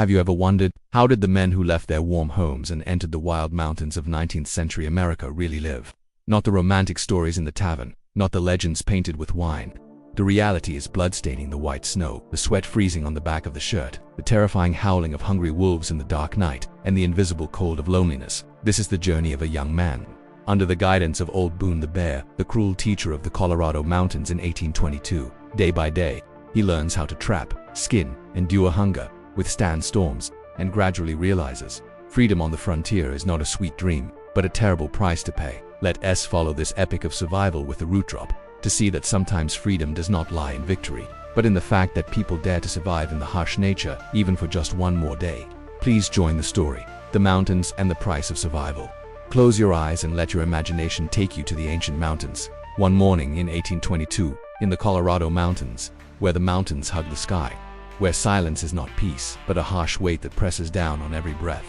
Have you ever wondered, how did the men who left their warm homes and entered the wild mountains of 19th century America really live? Not the romantic stories in the tavern, not the legends painted with wine. The reality is blood staining the white snow, the sweat freezing on the back of the shirt, the terrifying howling of hungry wolves in the dark night, and the invisible cold of loneliness. This is the journey of a young man. Under the guidance of Old Boone the Bear, the cruel teacher of the Colorado mountains in 1822, day by day, he learns how to trap, skin, endure hunger, withstand storms, and gradually realizes freedom on the frontier is not a sweet dream, but a terrible price to pay. Let us follow this epic of survival with a root drop, to see that sometimes freedom does not lie in victory, but in the fact that people dare to survive in the harsh nature, even for just one more day. Please join the story, the mountains and the price of survival. Close your eyes and let your imagination take you to the ancient mountains. One morning in 1822, in the Colorado mountains, where the mountains hug the sky, where silence is not peace, but a harsh weight that presses down on every breath.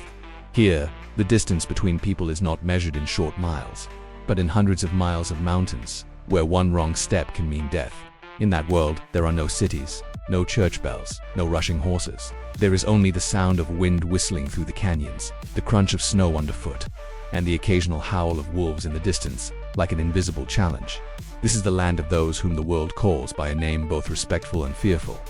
Here, the distance between people is not measured in short miles, but in hundreds of miles of mountains, where one wrong step can mean death. In that world, there are no cities, no church bells, no rushing horses. There is only the sound of wind whistling through the canyons, the crunch of snow underfoot, and the occasional howl of wolves in the distance, like an invisible challenge. This is the land of those whom the world calls by a name both respectful and fearful.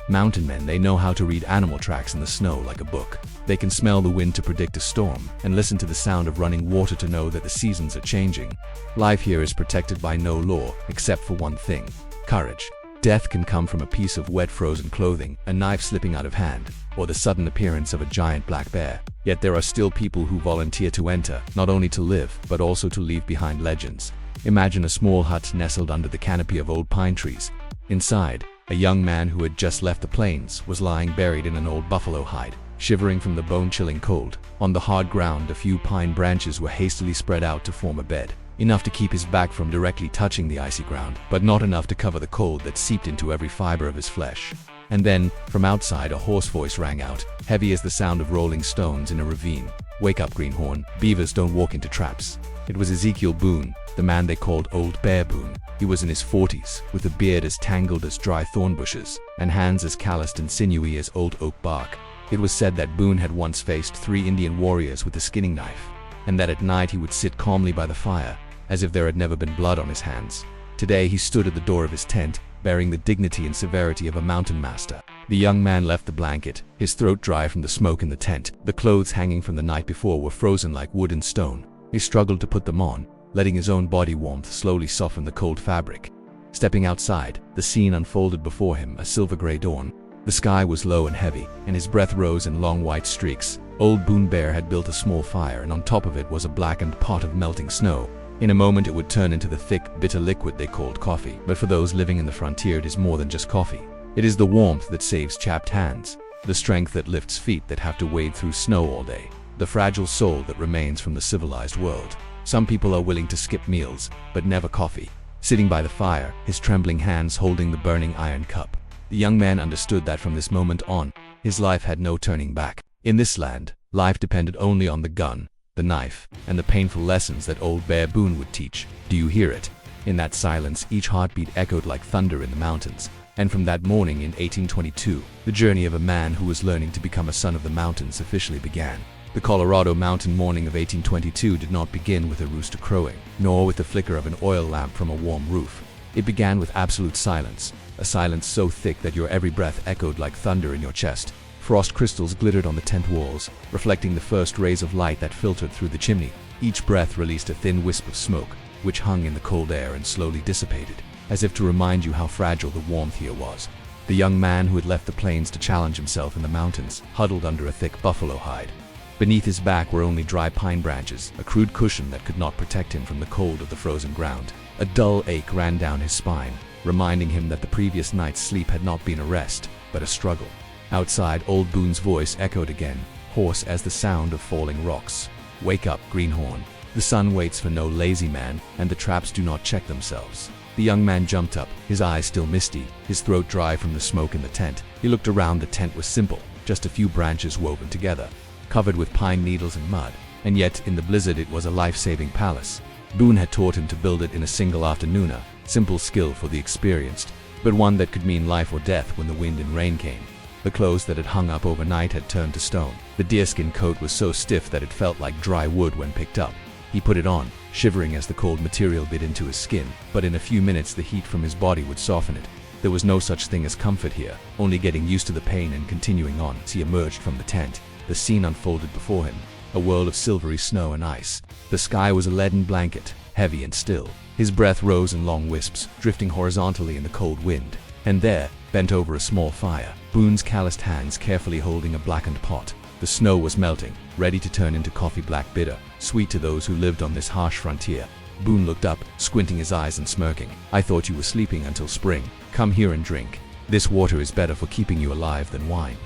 Mountain men, they know how to read animal tracks in the snow like a book. They can smell the wind to predict a storm, and listen to the sound of running water to know that the seasons are changing. Life here is protected by no law, except for one thing: courage. Death can come from a piece of wet frozen clothing, a knife slipping out of hand, or the sudden appearance of a giant black bear. Yet there are still people who volunteer to enter, not only to live, but also to leave behind legends. Imagine a small hut nestled under the canopy of old pine trees. Inside, a young man who had just left the plains was lying buried in an old buffalo hide, shivering from the bone-chilling cold. On the hard ground, a few pine branches were hastily spread out to form a bed, enough to keep his back from directly touching the icy ground, but not enough to cover the cold that seeped into every fiber of his flesh. And then, from outside, a hoarse voice rang out, heavy as the sound of rolling stones in a ravine. "Wake up, greenhorn. Beavers don't walk into traps." It was Ezekiel Boone, the man they called Old Bear Boone. He was in his 40s, with a beard as tangled as dry thorn bushes, and hands as calloused and sinewy as old oak bark. It was said that Boone had once faced 3 Indian warriors with a skinning knife, and that at night he would sit calmly by the fire, as if there had never been blood on his hands. Today he stood at the door of his tent, bearing the dignity and severity of a mountain master. The young man left the blanket, his throat dry from the smoke in the tent. The clothes hanging from the night before were frozen like wood and stone. He struggled to put them on, letting his own body warmth slowly soften the cold fabric. Stepping outside, the scene unfolded before him, a silver-gray dawn. The sky was low and heavy, and his breath rose in long white streaks. Old Boone Bear had built a small fire, and on top of it was a blackened pot of melting snow. In a moment it would turn into the thick, bitter liquid they called coffee. But for those living in the frontier, it is more than just coffee. It is the warmth that saves chapped hands, the strength that lifts feet that have to wade through snow all day, the fragile soul that remains from the civilized world. Some people are willing to skip meals, but never coffee. Sitting by the fire, his trembling hands holding the burning iron cup, the young man understood that from this moment on, his life had no turning back. In this land, life depended only on the gun, the knife, and the painful lessons that Old Bear Boone would teach. Do you hear it? In that silence, each heartbeat echoed like thunder in the mountains. And from that morning in 1822, the journey of a man who was learning to become a son of the mountains officially began. The Colorado mountain morning of 1822 did not begin with a rooster crowing, nor with the flicker of an oil lamp from a warm roof. It began with absolute silence, a silence so thick that your every breath echoed like thunder in your chest. Frost crystals glittered on the tent walls, reflecting the first rays of light that filtered through the chimney. Each breath released a thin wisp of smoke, which hung in the cold air and slowly dissipated, as if to remind you how fragile the warmth here was. The young man who had left the plains to challenge himself in the mountains huddled under a thick buffalo hide. Beneath his back were only dry pine branches, a crude cushion that could not protect him from the cold of the frozen ground. A dull ache ran down his spine, reminding him that the previous night's sleep had not been a rest, but a struggle. Outside, Old Boone's voice echoed again, hoarse as the sound of falling rocks. "Wake up, greenhorn. The sun waits for no lazy man, and the traps do not check themselves." The young man jumped up, his eyes still misty, his throat dry from the smoke in the tent. He looked around. The tent was simple, just a few branches woven together, covered with pine needles and mud, and yet in the blizzard it was a life-saving palace. Boone had taught him to build it in a single afternoon, a simple skill for the experienced, but one that could mean life or death when the wind and rain came. The clothes that had hung up overnight had turned to stone. The deerskin coat was so stiff that it felt like dry wood when picked up. He put it on, shivering as the cold material bit into his skin, but in a few minutes the heat from his body would soften it. There was no such thing as comfort here, only getting used to the pain and continuing on. As he emerged from the tent, the scene unfolded before him, a world of silvery snow and ice. The sky was a leaden blanket, heavy and still. His breath rose in long wisps, drifting horizontally in the cold wind. And there, bent over a small fire, Boone's calloused hands carefully holding a blackened pot. The snow was melting, ready to turn into coffee black bitter, sweet to those who lived on this harsh frontier. Boone looked up, squinting his eyes and smirking. "I thought you were sleeping until spring. Come here and drink. This water is better for keeping you alive than wine."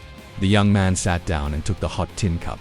The young man sat down and took the hot tin cup.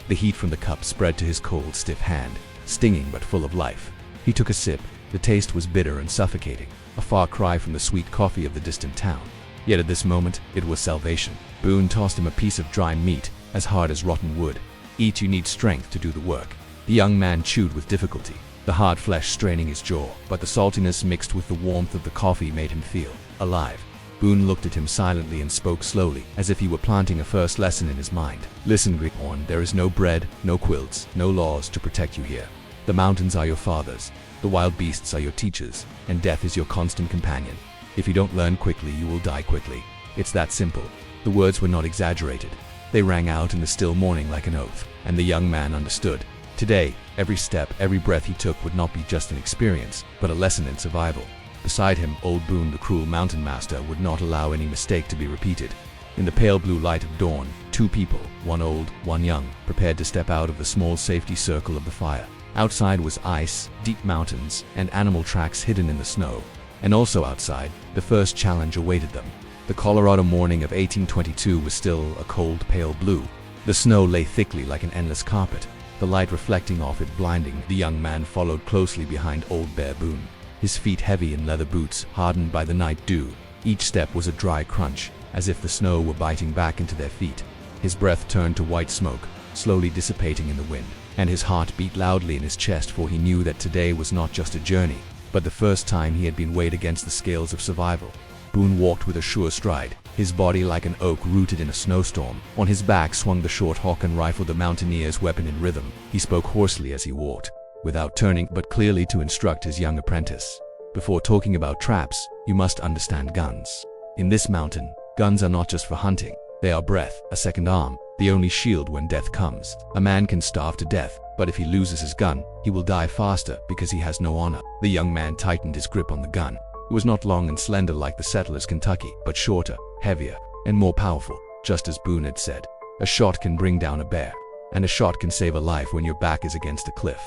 The heat from the cup spread to his cold, stiff hand, stinging but full of life. He took a sip. The taste was bitter and suffocating, a far cry from the sweet coffee of the distant town. Yet at this moment, it was salvation. Boone tossed him a piece of dry meat, as hard as rotten wood. "Eat, you need strength to do the work." The young man chewed with difficulty, the hard flesh straining his jaw, but the saltiness mixed with the warmth of the coffee made him feel alive. Boone looked at him silently and spoke slowly, as if he were planting a first lesson in his mind. "Listen, Greenhorn, there is no bread, no quilts, no laws to protect you here. The mountains are your fathers, the wild beasts are your teachers, and death is your constant companion. If you don't learn quickly, you will die quickly. It's that simple." The words were not exaggerated. They rang out in the still morning like an oath, and the young man understood. Today, every step, every breath he took would not be just an experience, but a lesson in survival. Beside him, Old Boone, the cruel mountain master, would not allow any mistake to be repeated. In the pale blue light of dawn, two people, one old, one young, prepared to step out of the small safety circle of the fire. Outside was ice, deep mountains, and animal tracks hidden in the snow. And also outside, the first challenge awaited them. The Colorado morning of 1822 was still a cold, pale blue. The snow lay thickly like an endless carpet, the light reflecting off it blinding. The young man followed closely behind Old Bear Boone, his feet heavy in leather boots hardened by the night dew. Each step was a dry crunch, as if the snow were biting back into their feet. His breath turned to white smoke, slowly dissipating in the wind, and his heart beat loudly in his chest, for he knew that today was not just a journey, but the first time he had been weighed against the scales of survival. Boone walked with a sure stride, his body like an oak rooted in a snowstorm. On his back swung the short hawk and rifle, the mountaineer's weapon in rhythm. He spoke hoarsely as he walked, without turning, but clearly to instruct his young apprentice. "Before talking about traps, you must understand guns. In this mountain, guns are not just for hunting. They are breath, a second arm, the only shield when death comes. A man can starve to death, but if he loses his gun, he will die faster because he has no honor." The young man tightened his grip on the gun. It was not long and slender like the settler's Kentucky, but shorter, heavier, and more powerful, just as Boone had said. A shot can bring down a bear, and a shot can save a life when your back is against a cliff.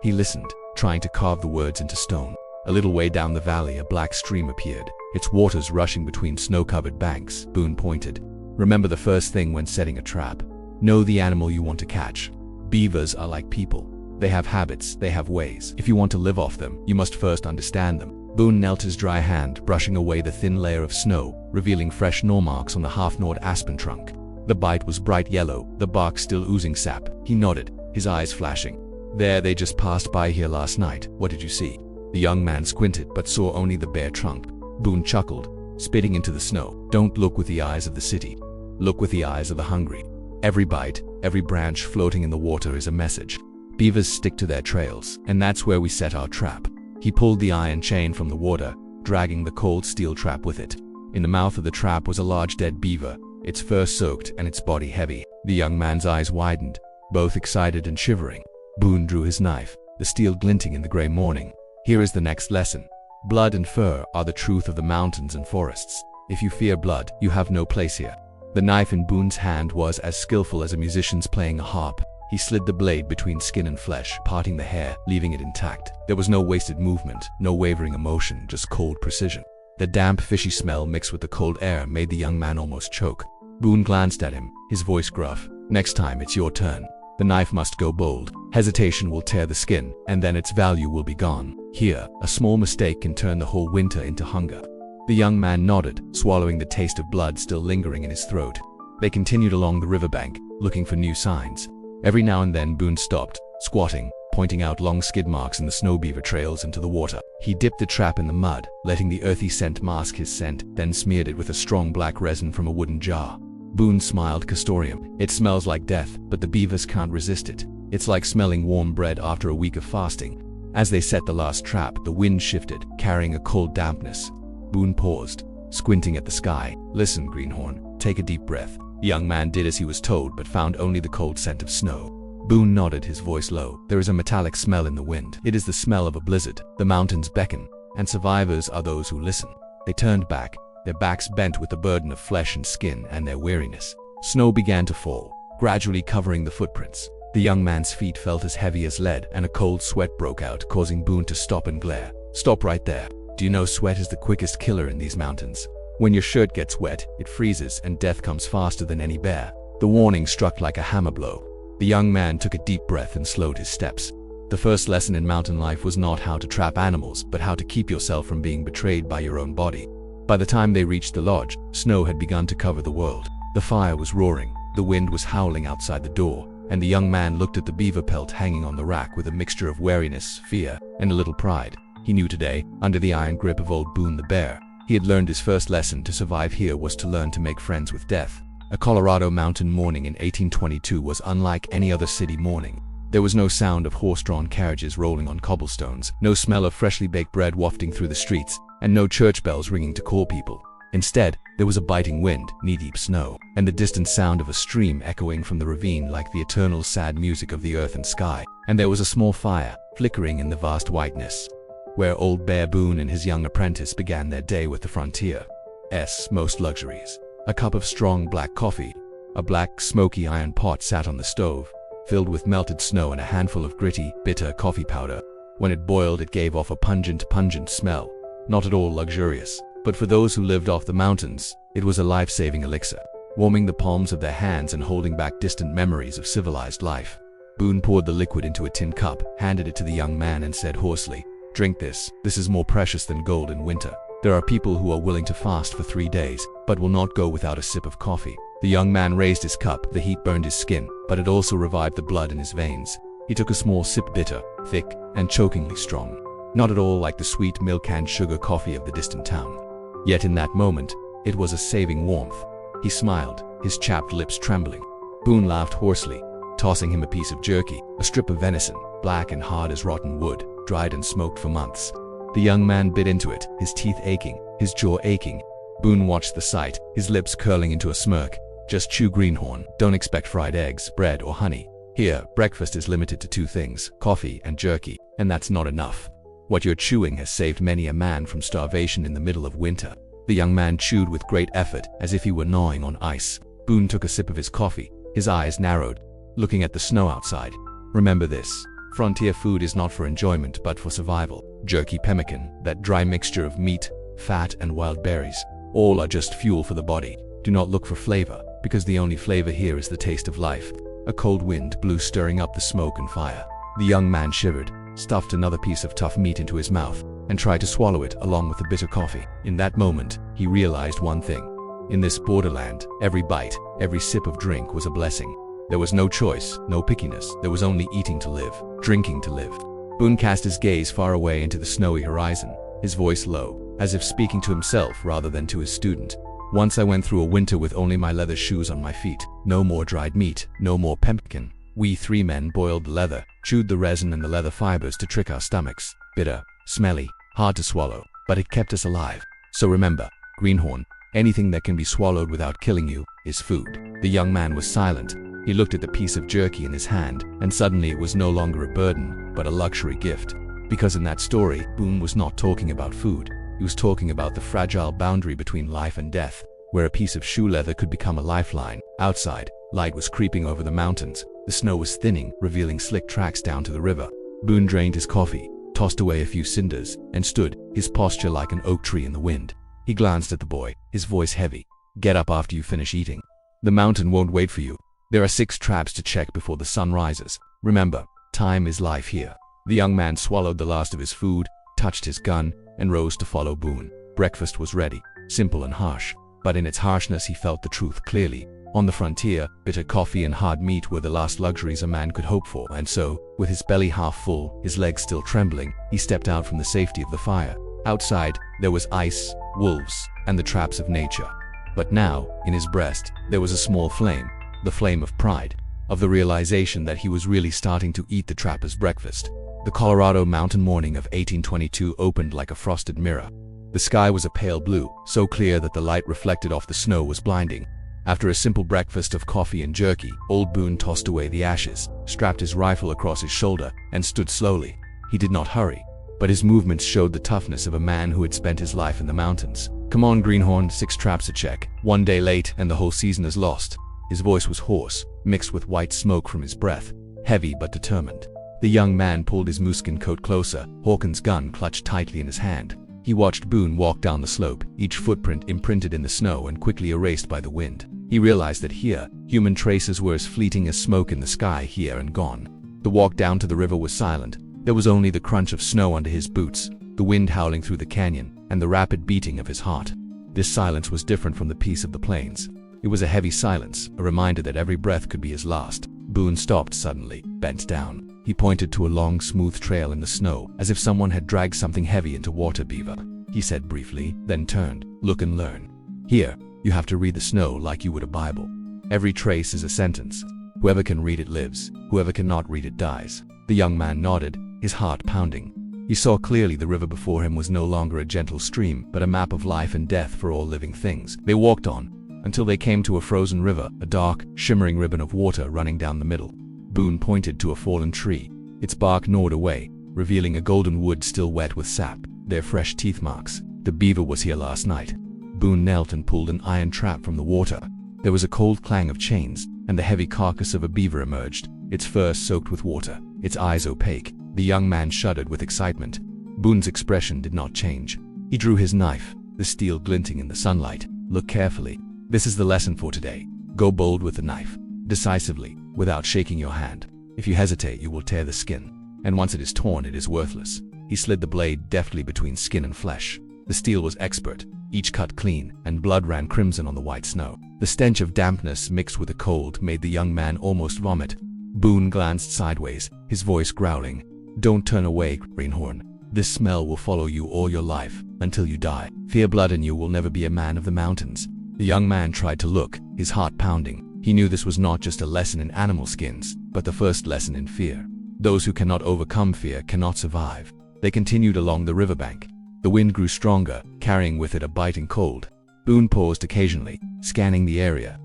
He listened, trying to carve the words into stone. A little way down the valley, a black stream appeared, its waters rushing between snow-covered banks. Boone pointed. "Remember the first thing when setting a trap. Know the animal you want to catch. Beavers are like people. They have habits, they have ways. If you want to live off them, you must first understand them." Boone knelt his dry hand, brushing away the thin layer of snow, revealing fresh gnaw marks on the half-gnawed aspen trunk. The bite was bright yellow, the bark still oozing sap. He nodded, his eyes flashing. "There, they just passed by here last night. What did you see?" The young man squinted, but saw only the bare trunk. Boone chuckled, spitting into the snow. "Don't look with the eyes of the city. Look with the eyes of the hungry. Every bite, every branch floating in the water is a message. Beavers stick to their trails, and that's where we set our trap." He pulled the iron chain from the water, dragging the cold steel trap with it. In the mouth of the trap was a large dead beaver, its fur soaked and its body heavy. The young man's eyes widened, both excited and shivering. Boone drew his knife, the steel glinting in the gray morning. "Here is the next lesson. Blood and fur are the truth of the mountains and forests. If you fear blood, you have no place here." The knife in Boone's hand was as skillful as a musician's playing a harp. He slid the blade between skin and flesh, parting the hair, leaving it intact. There was no wasted movement, no wavering emotion, just cold precision. The damp, fishy smell mixed with the cold air made the young man almost choke. Boone glanced at him, his voice gruff. "Next time, it's your turn. The knife must go bold. Hesitation will tear the skin, and then its value will be gone. Here, a small mistake can turn the whole winter into hunger." The young man nodded, swallowing the taste of blood still lingering in his throat. They continued along the riverbank, looking for new signs. Every now and then Boone stopped, squatting, pointing out long skid marks in the snow beaver trails into the water. He dipped the trap in the mud, letting the earthy scent mask his scent, then smeared it with a strong black resin from a wooden jar. Boone smiled. Castoreum. It smells like death, but the beavers can't resist it. It's like smelling warm bread after a week of fasting. As they set the last trap, the wind shifted, carrying a cold dampness. Boone paused, squinting at the sky. Listen, Greenhorn, take a deep breath. The young man did as he was told, but found only the cold scent of snow. Boone nodded, his voice low. There is a metallic smell in the wind. It is the smell of a blizzard. The mountains beckon, and survivors are those who listen. They turned back, their backs bent with the burden of flesh and skin and their weariness. Snow began to fall, gradually covering the footprints. The young man's feet felt as heavy as lead, and a cold sweat broke out, causing Boone to stop and glare. Stop right there. Do you know sweat is the quickest killer in these mountains? When your shirt gets wet, it freezes, and death comes faster than any bear. The warning struck like a hammer blow. The young man took a deep breath and slowed his steps. The first lesson in mountain life was not how to trap animals, but how to keep yourself from being betrayed by your own body. By the time they reached the lodge, snow had begun to cover the world. The fire was roaring, the wind was howling outside the door, and the young man looked at the beaver pelt hanging on the rack with a mixture of wariness, fear, and a little pride. He knew today, under the iron grip of Old Boone the Bear, he had learned his first lesson. To survive here was to learn to make friends with death. A Colorado mountain morning in 1822 was unlike any other city morning. There was no sound of horse-drawn carriages rolling on cobblestones, no smell of freshly baked bread wafting through the streets, and no church bells ringing to call people. Instead, there was a biting wind, knee-deep snow, and the distant sound of a stream echoing from the ravine like the eternal sad music of the earth and sky. And there was a small fire, flickering in the vast whiteness, where Old Bear Boone and his young apprentice began their day with the frontier's most luxuries. A cup of strong black coffee, a black, smoky iron pot sat on the stove, filled with melted snow and a handful of gritty, bitter coffee powder. When it boiled, it gave off a pungent smell. Not at all luxurious, but for those who lived off the mountains, it was a life-saving elixir, warming the palms of their hands and holding back distant memories of civilized life. Boone poured the liquid into a tin cup, handed it to the young man, and said hoarsely, "Drink this. This is more precious than gold in winter. There are people who are willing to fast for 3 days, but will not go without a sip of coffee." The young man raised his cup. The heat burned his skin, but it also revived the blood in his veins. He took a small sip, bitter, thick, and chokingly strong. Not at all like the sweet milk and sugar coffee of the distant town. Yet in that moment, it was a saving warmth. He smiled, his chapped lips trembling. Boone laughed hoarsely, tossing him a piece of jerky, a strip of venison, black and hard as rotten wood, dried and smoked for months. The young man bit into it, his teeth aching, his jaw aching. Boone watched the sight, his lips curling into a smirk. "Just chew, Greenhorn. Don't expect fried eggs, bread, or honey. Here, breakfast is limited to 2 things, coffee and jerky, and that's not enough. What you're chewing has saved many a man from starvation in the middle of winter." The young man chewed with great effort, as if he were gnawing on ice. Boone took a sip of his coffee, his eyes narrowed, looking at the snow outside. "Remember this. Frontier food is not for enjoyment, but for survival. Jerky, pemmican, that dry mixture of meat, fat, and wild berries, all are just fuel for the body. Do not look for flavor, because the only flavor here is the taste of life." A cold wind blew, stirring up the smoke and fire. The young man shivered, stuffed another piece of tough meat into his mouth, and tried to swallow it along with the bitter coffee. In that moment, he realized one thing. In this borderland, every bite, every sip of drink was a blessing. There was no choice, no pickiness. There was only eating to live, drinking to live. Boone cast his gaze far away into the snowy horizon, his voice low, as if speaking to himself rather than to his student. "Once I went through a winter with only my leather shoes on my feet. No more dried meat, no more pemmican. We 3 men boiled the leather, chewed the resin and the leather fibers to trick our stomachs. Bitter, smelly, hard to swallow, but it kept us alive. So remember, Greenhorn, anything that can be swallowed without killing you is food." The young man was silent. He looked at the piece of jerky in his hand, and suddenly it was no longer a burden, but a luxury gift. Because in that story, Boone was not talking about food. He was talking about the fragile boundary between life and death, where a piece of shoe leather could become a lifeline. Outside, light was creeping over the mountains. The snow was thinning, revealing slick tracks down to the river. Boone drained his coffee, tossed away a few cinders, and stood, his posture like an oak tree in the wind. He glanced at the boy, his voice heavy. "Get up after you finish eating. The mountain won't wait for you. There are 6 traps to check before the sun rises. Remember, time is life here." The young man swallowed the last of his food, touched his gun, and rose to follow Boone. Breakfast was ready, simple and harsh, but in its harshness he felt the truth clearly. On the frontier, bitter coffee and hard meat were the last luxuries a man could hope for, and so, with his belly half full, his legs still trembling, he stepped out from the safety of the fire. Outside, there was ice, wolves, and the traps of nature. But now, in his breast, there was a small flame, the flame of pride, of the realization that he was really starting to eat the trapper's breakfast. The Colorado mountain morning of 1822 opened like a frosted mirror. The sky was a pale blue, so clear that the light reflected off the snow was blinding. After a simple breakfast of coffee and jerky, Old Boone tossed away the ashes, strapped his rifle across his shoulder, and stood slowly. He did not hurry, but his movements showed the toughness of a man who had spent his life in the mountains. "Come on, Greenhorn, 6 traps a check. 1 day late and the whole season is lost." His voice was hoarse, mixed with white smoke from his breath, heavy but determined. The young man pulled his mooskin coat closer, Hawkins' gun clutched tightly in his hand. He watched Boone walk down the slope, each footprint imprinted in the snow and quickly erased by the wind. He realized that here, human traces were as fleeting as smoke in the sky, here and gone. The walk down to the river was silent. There was only the crunch of snow under his boots, the wind howling through the canyon, and the rapid beating of his heart. This silence was different from the peace of the plains. It was a heavy silence, a reminder that every breath could be his last. Boone stopped suddenly, bent down. He pointed to a long, smooth trail in the snow, as if someone had dragged something heavy into water. "Beaver," he said briefly, then turned. "Look and learn. Here, you have to read the snow like you would a Bible. Every trace is a sentence. Whoever can read it lives, whoever cannot read it dies." The young man nodded, his heart pounding. He saw clearly the river before him was no longer a gentle stream, but a map of life and death for all living things. They walked on, until they came to a frozen river, a dark, shimmering ribbon of water running down the middle. Boone pointed to a fallen tree. Its bark gnawed away, revealing a golden wood still wet with sap, their fresh teeth marks. The beaver was here last night. Boone knelt and pulled an iron trap from the water. There was a cold clang of chains, and the heavy carcass of a beaver emerged, its fur soaked with water, its eyes opaque. The young man shuddered with excitement. Boone's expression did not change. He drew his knife, the steel glinting in the sunlight. "Look carefully. This is the lesson for today. Go bold with the knife, decisively, without shaking your hand. If you hesitate, you will tear the skin, and once it is torn, it is worthless." He slid the blade deftly between skin and flesh. The steel was expert, each cut clean, and blood ran crimson on the white snow. The stench of dampness mixed with the cold made the young man almost vomit. Boone glanced sideways, his voice growling. "Don't turn away, Greenhorn. This smell will follow you all your life, until you die. Fear blood and you will never be a man of the mountains." The young man tried to look, his heart pounding. He knew this was not just a lesson in animal skins, but the first lesson in fear. Those who cannot overcome fear cannot survive. They continued along the riverbank. The wind grew stronger, carrying with it a biting cold. Boone paused occasionally, scanning the area.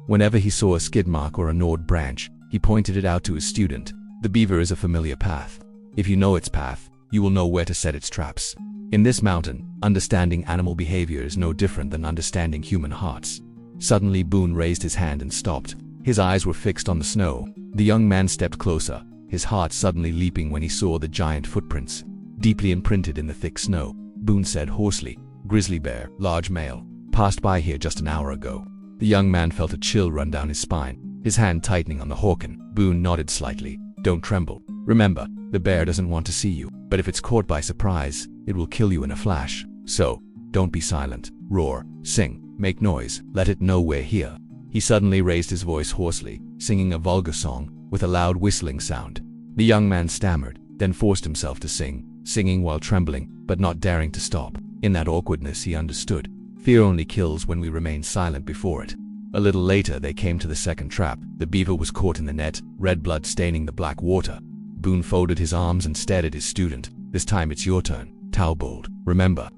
Whenever he saw a skid mark or a gnawed branch, he pointed it out to his student. "The beaver is a familiar path. If you know its path, you will know where to set its traps." In this mountain, understanding animal behavior is no different than understanding human hearts. Suddenly, Boone raised his hand and stopped. His eyes were fixed on the snow. The young man stepped closer, his heart suddenly leaping when he saw the giant footprints, deeply imprinted in the thick snow. Boone said hoarsely, "Grizzly bear, large male, passed by here just an hour ago." The young man felt a chill run down his spine, his hand tightening on the Hawken. Boone nodded slightly. "Don't tremble. Remember, the bear doesn't want to see you, but if it's caught by surprise, it will kill you in a flash. So, don't be silent. Roar, sing, make noise, let it know we're here." He suddenly raised his voice hoarsely, singing a vulgar song, with a loud whistling sound. The young man stammered, then forced himself to sing, singing while trembling, but not daring to stop. In that awkwardness he understood. Fear only kills when we remain silent before it. A little later they came to the second trap. The beaver was caught in the net, red blood staining the black water. Boone folded his arms and stared at his student. "This time it's your turn. Talbold, remember."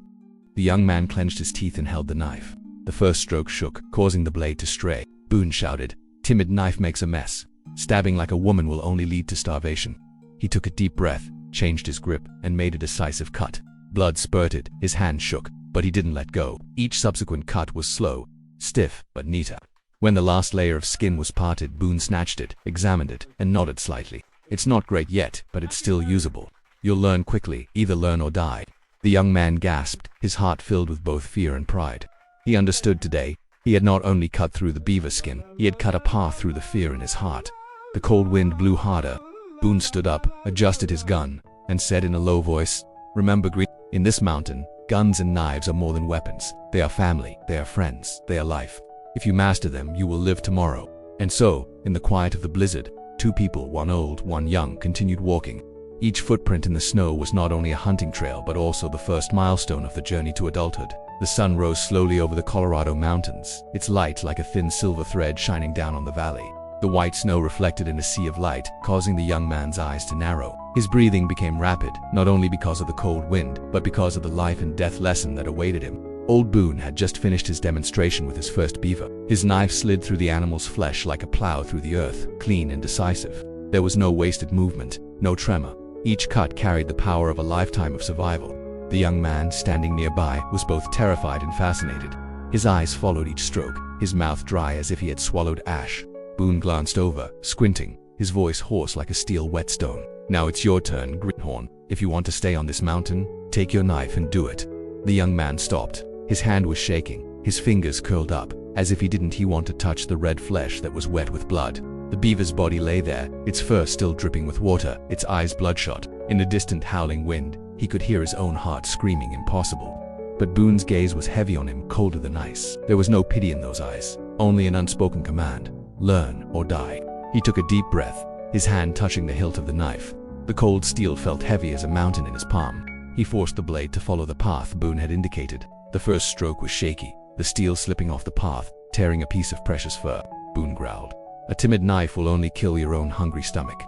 The young man clenched his teeth and held the knife. The first stroke shook, causing the blade to stray. Boone shouted, "Timid knife makes a mess. Stabbing like a woman will only lead to starvation." He took a deep breath, changed his grip, and made a decisive cut. Blood spurted, his hand shook, but he didn't let go. Each subsequent cut was slow, stiff, but neater. When the last layer of skin was parted, Boone snatched it, examined it, and nodded slightly. "It's not great yet, but it's still usable. You'll learn quickly, either learn or die." The young man gasped, his heart filled with both fear and pride. He understood today. He had not only cut through the beaver skin, he had cut a path through the fear in his heart. The cold wind blew harder. Boone stood up, adjusted his gun, and said in a low voice, "Remember, Green, in this mountain, guns and knives are more than weapons. They are family, they are friends, they are life. If you master them, you will live tomorrow." And so, in the quiet of the blizzard, two people, one old, one young, continued walking. Each footprint in the snow was not only a hunting trail but also the first milestone of the journey to adulthood. The sun rose slowly over the Colorado mountains, its light like a thin silver thread shining down on the valley. The white snow reflected in a sea of light, causing the young man's eyes to narrow. His breathing became rapid, not only because of the cold wind, but because of the life and death lesson that awaited him. Old Boone had just finished his demonstration with his first beaver. His knife slid through the animal's flesh like a plow through the earth, clean and decisive. There was no wasted movement, no tremor. Each cut carried the power of a lifetime of survival. The young man, standing nearby, was both terrified and fascinated. His eyes followed each stroke, his mouth dry as if he had swallowed ash. Boone glanced over, squinting, his voice hoarse like a steel whetstone. "Now it's your turn, Greenhorn. If you want to stay on this mountain, take your knife and do it." The young man stopped. His hand was shaking, his fingers curled up, as if he want to touch the red flesh that was wet with blood. The beaver's body lay there, its fur still dripping with water, its eyes bloodshot. In the distant howling wind, he could hear his own heart screaming impossible. But Boone's gaze was heavy on him, colder than ice. There was no pity in those eyes, only an unspoken command: learn or die. He took a deep breath, his hand touching the hilt of the knife. The cold steel felt heavy as a mountain in his palm. He forced the blade to follow the path Boone had indicated. The first stroke was shaky, the steel slipping off the path, tearing a piece of precious fur. Boone growled, "A timid knife will only kill your own hungry stomach."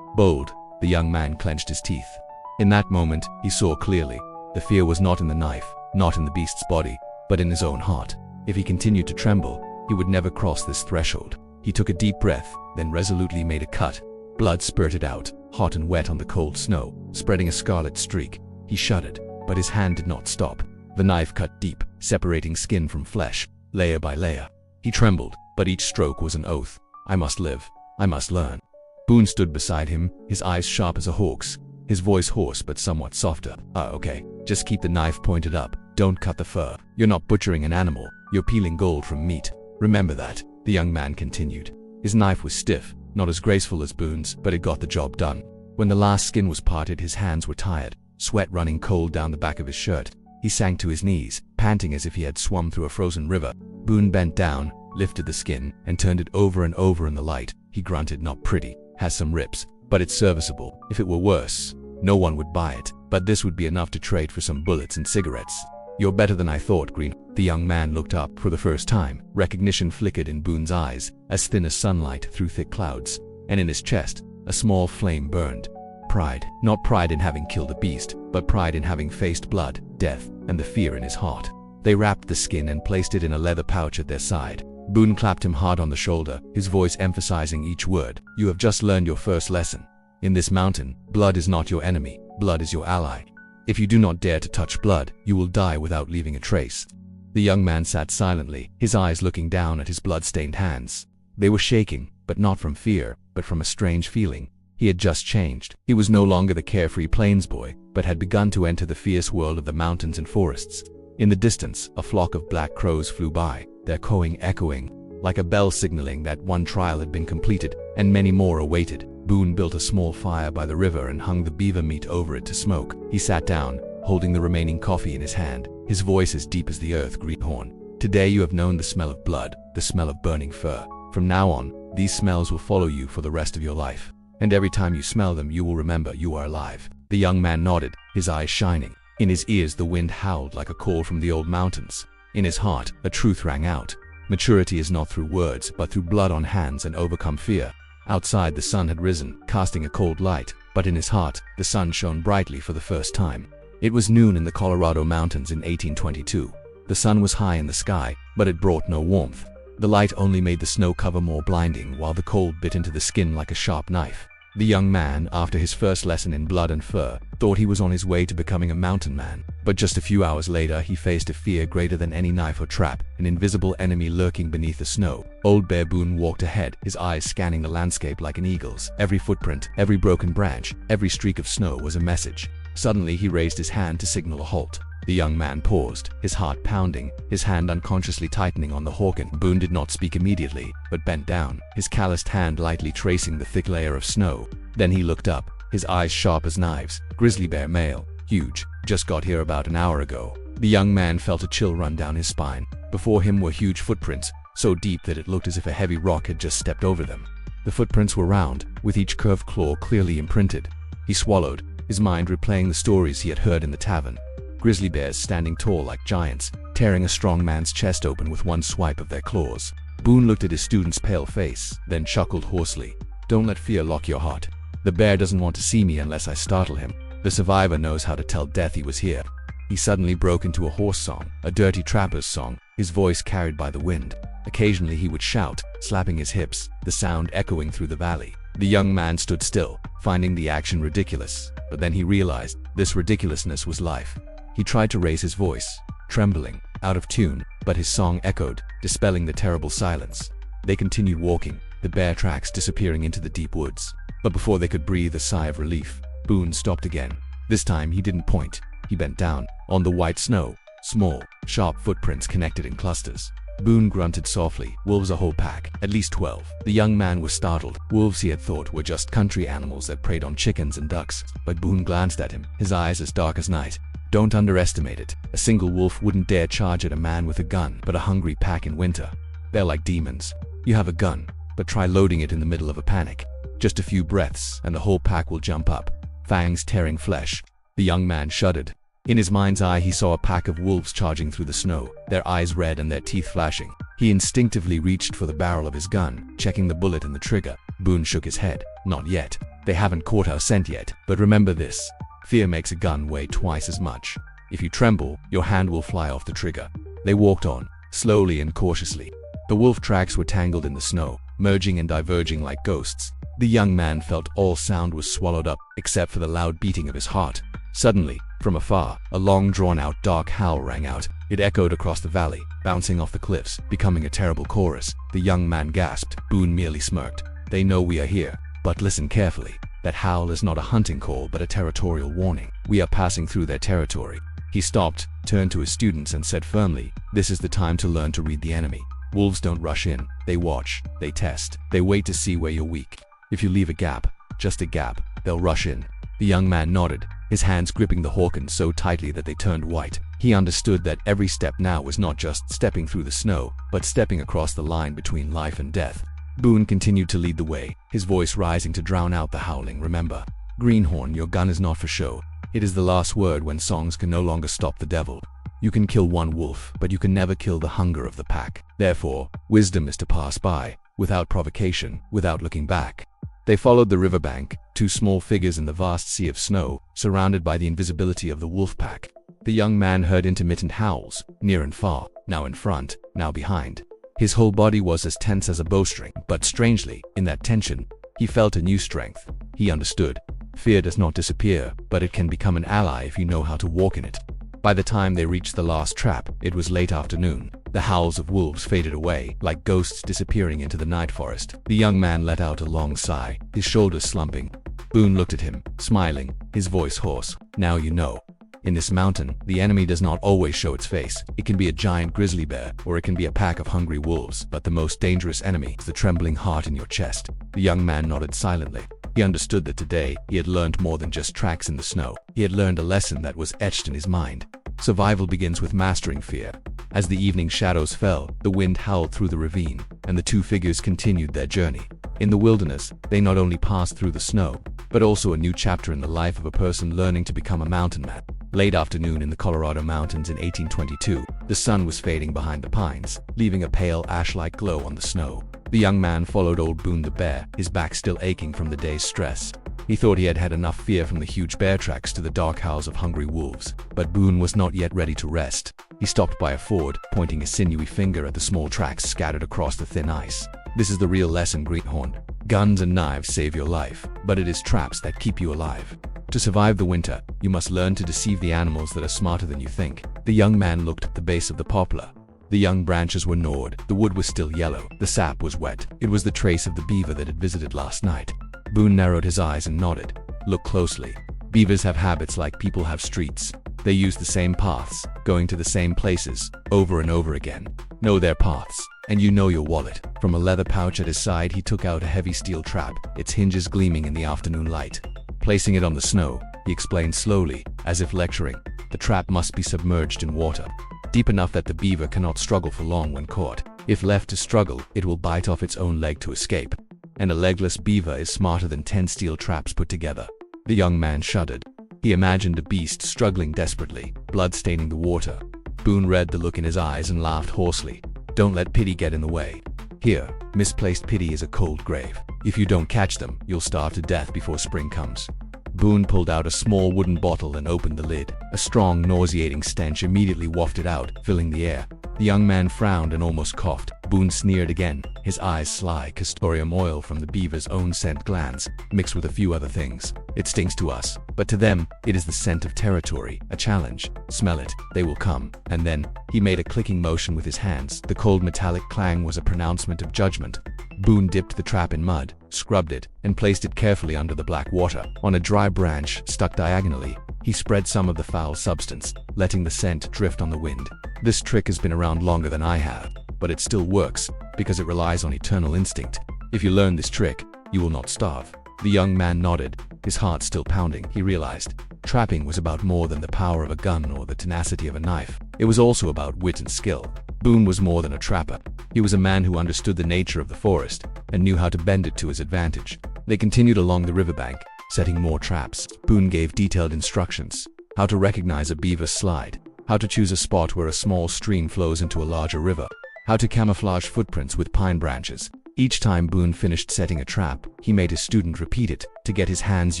Bold, the young man clenched his teeth. In that moment, he saw clearly. The fear was not in the knife, not in the beast's body, but in his own heart. If he continued to tremble, he would never cross this threshold. He took a deep breath, then resolutely made a cut. Blood spurted out, hot and wet on the cold snow, spreading a scarlet streak. He shuddered, but his hand did not stop. The knife cut deep, separating skin from flesh, layer by layer. He trembled, but each stroke was an oath. "I must live. I must learn." Boone stood beside him, his eyes sharp as a hawk's, his voice hoarse but somewhat softer. Okay. Just keep the knife pointed up. Don't cut the fur. You're not butchering an animal. You're peeling gold from meat. Remember that," the young man continued. His knife was stiff, not as graceful as Boone's, but it got the job done. When the last skin was parted, his hands were tired, sweat running cold down the back of his shirt. He sank to his knees, panting as if he had swum through a frozen river. Boone bent down, lifted the skin, and turned it over and over in the light. He grunted, "Not pretty. Has some rips, but it's serviceable. If it were worse, no one would buy it, but this would be enough to trade for some bullets and cigarettes." "You're better than I thought, Green." The young man looked up for the first time. Recognition flickered in Boone's eyes, as thin as sunlight through thick clouds, and in his chest, a small flame burned. Pride. Not pride in having killed a beast, but pride in having faced blood, death, and the fear in his heart. They wrapped the skin and placed it in a leather pouch at their side. Boone clapped him hard on the shoulder, his voice emphasizing each word. "You have just learned your first lesson. In this mountain, blood is not your enemy, blood is your ally. If you do not dare to touch blood, you will die without leaving a trace." The young man sat silently, his eyes looking down at his blood-stained hands. They were shaking, but not from fear, but from a strange feeling. He had just changed. He was no longer the carefree plains boy, but had begun to enter the fierce world of the mountains and forests. In the distance, a flock of black crows flew by, their cawing echoing, like a bell signaling that one trial had been completed, and many more awaited. Boone built a small fire by the river and hung the beaver meat over it to smoke. He sat down, holding the remaining coffee in his hand, his voice as deep as the earth. "Greenhorn, today you have known the smell of blood, the smell of burning fur. From now on, these smells will follow you for the rest of your life. And every time you smell them, you will remember you are alive." The young man nodded, his eyes shining. In his ears, the wind howled like a call from the old mountains. In his heart, a truth rang out. Maturity is not through words, but through blood on hands and overcome fear. Outside, the sun had risen, casting a cold light, but in his heart, the sun shone brightly for the first time. It was noon in the Colorado mountains in 1822. The sun was high in the sky, but it brought no warmth. The light only made the snow cover more blinding, while the cold bit into the skin like a sharp knife. The young man, after his first lesson in blood and fur, thought he was on his way to becoming a mountain man. But just a few hours later, he faced a fear greater than any knife or trap, an invisible enemy lurking beneath the snow. Old Bear Boone walked ahead, his eyes scanning the landscape like an eagle's. Every footprint, every broken branch, every streak of snow was a message. Suddenly, he raised his hand to signal a halt. The young man paused, his heart pounding, his hand unconsciously tightening on the Hawken. Boone did not speak immediately, but bent down, his calloused hand lightly tracing the thick layer of snow. Then he looked up, his eyes sharp as knives. "Grizzly bear male, huge, just got here about an hour ago." The young man felt a chill run down his spine. Before him were huge footprints, so deep that it looked as if a heavy rock had just stepped over them. The footprints were round, with each curved claw clearly imprinted. He swallowed, his mind replaying the stories he had heard in the tavern. Grizzly bears standing tall like giants, tearing a strong man's chest open with one swipe of their claws. Boone looked at his student's pale face, then chuckled hoarsely. Don't let fear lock your heart. The bear doesn't want to see me unless I startle him. The survivor knows how to tell death he was here. He suddenly broke into a horse song, a dirty trapper's song, his voice carried by the wind. Occasionally he would shout, slapping his hips, the sound echoing through the valley. The young man stood still, finding the action ridiculous, but then he realized this ridiculousness was life. He tried to raise his voice, trembling, out of tune, but his song echoed, dispelling the terrible silence. They continued walking, the bear tracks disappearing into the deep woods. But before they could breathe a sigh of relief, Boone stopped again. This time he didn't point. He bent down. On the white snow, small, sharp footprints connected in clusters. Boone grunted softly. Wolves, a whole pack, at least 12. The young man was startled. Wolves, he had thought, were just country animals that preyed on chickens and ducks. But Boone glanced at him, his eyes as dark as night. Don't underestimate it. A single wolf wouldn't dare charge at a man with a gun, but a hungry pack in winter. They're like demons. You have a gun, but try loading it in the middle of a panic. Just a few breaths, and the whole pack will jump up, fangs tearing flesh. The young man shuddered. In his mind's eye he saw a pack of wolves charging through the snow, their eyes red and their teeth flashing. He instinctively reached for the barrel of his gun, checking the bullet and the trigger. Boone shook his head. Not yet. They haven't caught our scent yet. But remember this. Fear makes a gun weigh twice as much. If you tremble, your hand will fly off the trigger. They walked on, slowly and cautiously. The wolf tracks were tangled in the snow, merging and diverging like ghosts. The young man felt all sound was swallowed up, except for the loud beating of his heart. Suddenly, from afar, a long drawn-out dark howl rang out. It echoed across the valley, bouncing off the cliffs, becoming a terrible chorus. The young man gasped. Boone merely smirked. They know we are here, but listen carefully. That howl is not a hunting call but a territorial warning. We are passing through their territory. He stopped, turned to his students and said firmly, this is the time to learn to read the enemy. Wolves don't rush in. They watch, they test, they wait to see where you're weak. If you leave a gap, just a gap, they'll rush in. The young man nodded, his hands gripping the Hawken so tightly that they turned white. He understood that every step now was not just stepping through the snow, but stepping across the line between life and death. Boone continued to lead the way, his voice rising to drown out the howling. Remember, Greenhorn, your gun is not for show. It is the last word when songs can no longer stop the devil. You can kill one wolf, but you can never kill the hunger of the pack. Therefore, wisdom is to pass by, without provocation, without looking back. They followed the riverbank, two small figures in the vast sea of snow, surrounded by the invisibility of the wolf pack. The young man heard intermittent howls, near and far, now in front, now behind. His whole body was as tense as a bowstring, but strangely, in that tension, he felt a new strength. He understood. Fear does not disappear, but it can become an ally if you know how to walk in it. By the time they reached the last trap, it was late afternoon. The howls of wolves faded away, like ghosts disappearing into the night forest. The young man let out a long sigh, his shoulders slumping. Boone looked at him, smiling, his voice hoarse. Now you know. In this mountain, the enemy does not always show its face. It can be a giant grizzly bear, or it can be a pack of hungry wolves, but the most dangerous enemy is the trembling heart in your chest. The young man nodded silently. He understood that today, he had learned more than just tracks in the snow. He had learned a lesson that was etched in his mind. Survival begins with mastering fear. As the evening shadows fell, the wind howled through the ravine, and the two figures continued their journey. In the wilderness, they not only passed through the snow, but also a new chapter in the life of a person learning to become a mountainman. Late afternoon in the Colorado mountains in 1822, the sun was fading behind the pines, leaving a pale ash-like glow on the snow. The young man followed Old Boone the Bear, his back still aching from the day's stress. He thought he had had enough fear from the huge bear tracks to the dark howls of hungry wolves, but Boone was not yet ready to rest. He stopped by a ford, pointing a sinewy finger at the small tracks scattered across the thin ice. This is the real lesson, Greenhorn. Guns and knives save your life, but it is traps that keep you alive. To survive the winter, you must learn to deceive the animals that are smarter than you think. The young man looked at the base of the poplar. The young branches were gnawed, the wood was still yellow, the sap was wet. It was the trace of the beaver that had visited last night. Boone narrowed his eyes and nodded. Look closely. Beavers have habits like people have streets. They use the same paths, going to the same places, over and over again. Know their paths, and you know your wallet. From a leather pouch at his side, he took out a heavy steel trap, its hinges gleaming in the afternoon light. Placing it on the snow, he explained slowly, as if lecturing. The trap must be submerged in water, deep enough that the beaver cannot struggle for long when caught. If left to struggle, it will bite off its own leg to escape. And a legless beaver is smarter than 10 steel traps put together. The young man shuddered. He imagined a beast struggling desperately, blood staining the water. Boone read the look in his eyes and laughed hoarsely. Don't let pity get in the way. Here, misplaced pity is a cold grave. If you don't catch them, you'll starve to death before spring comes. Boone pulled out a small wooden bottle and opened the lid. A strong, nauseating stench immediately wafted out, filling the air. The young man frowned and almost coughed. Boone sneered again, his eyes sly. Castoreum oil from the beaver's own scent glands, mixed with a few other things. It stinks to us, but to them, it is the scent of territory, a challenge. Smell it, they will come. And then, he made a clicking motion with his hands. The cold metallic clang was a pronouncement of judgment. Boone dipped the trap in mud, scrubbed it, and placed it carefully under the black water. On a dry branch, stuck diagonally, he spread some of the foul substance, letting the scent drift on the wind. This trick has been around longer than I have, but it still works, because it relies on eternal instinct. If you learn this trick, you will not starve. The young man nodded, his heart still pounding. He realized, trapping was about more than the power of a gun or the tenacity of a knife. It was also about wit and skill. Boone was more than a trapper. He was a man who understood the nature of the forest, and knew how to bend it to his advantage. They continued along the riverbank, setting more traps. Boone gave detailed instructions: how to recognize a beaver slide, how to choose a spot where a small stream flows into a larger river, how to camouflage footprints with pine branches. Each time Boone finished setting a trap, he made his student repeat it, to get his hands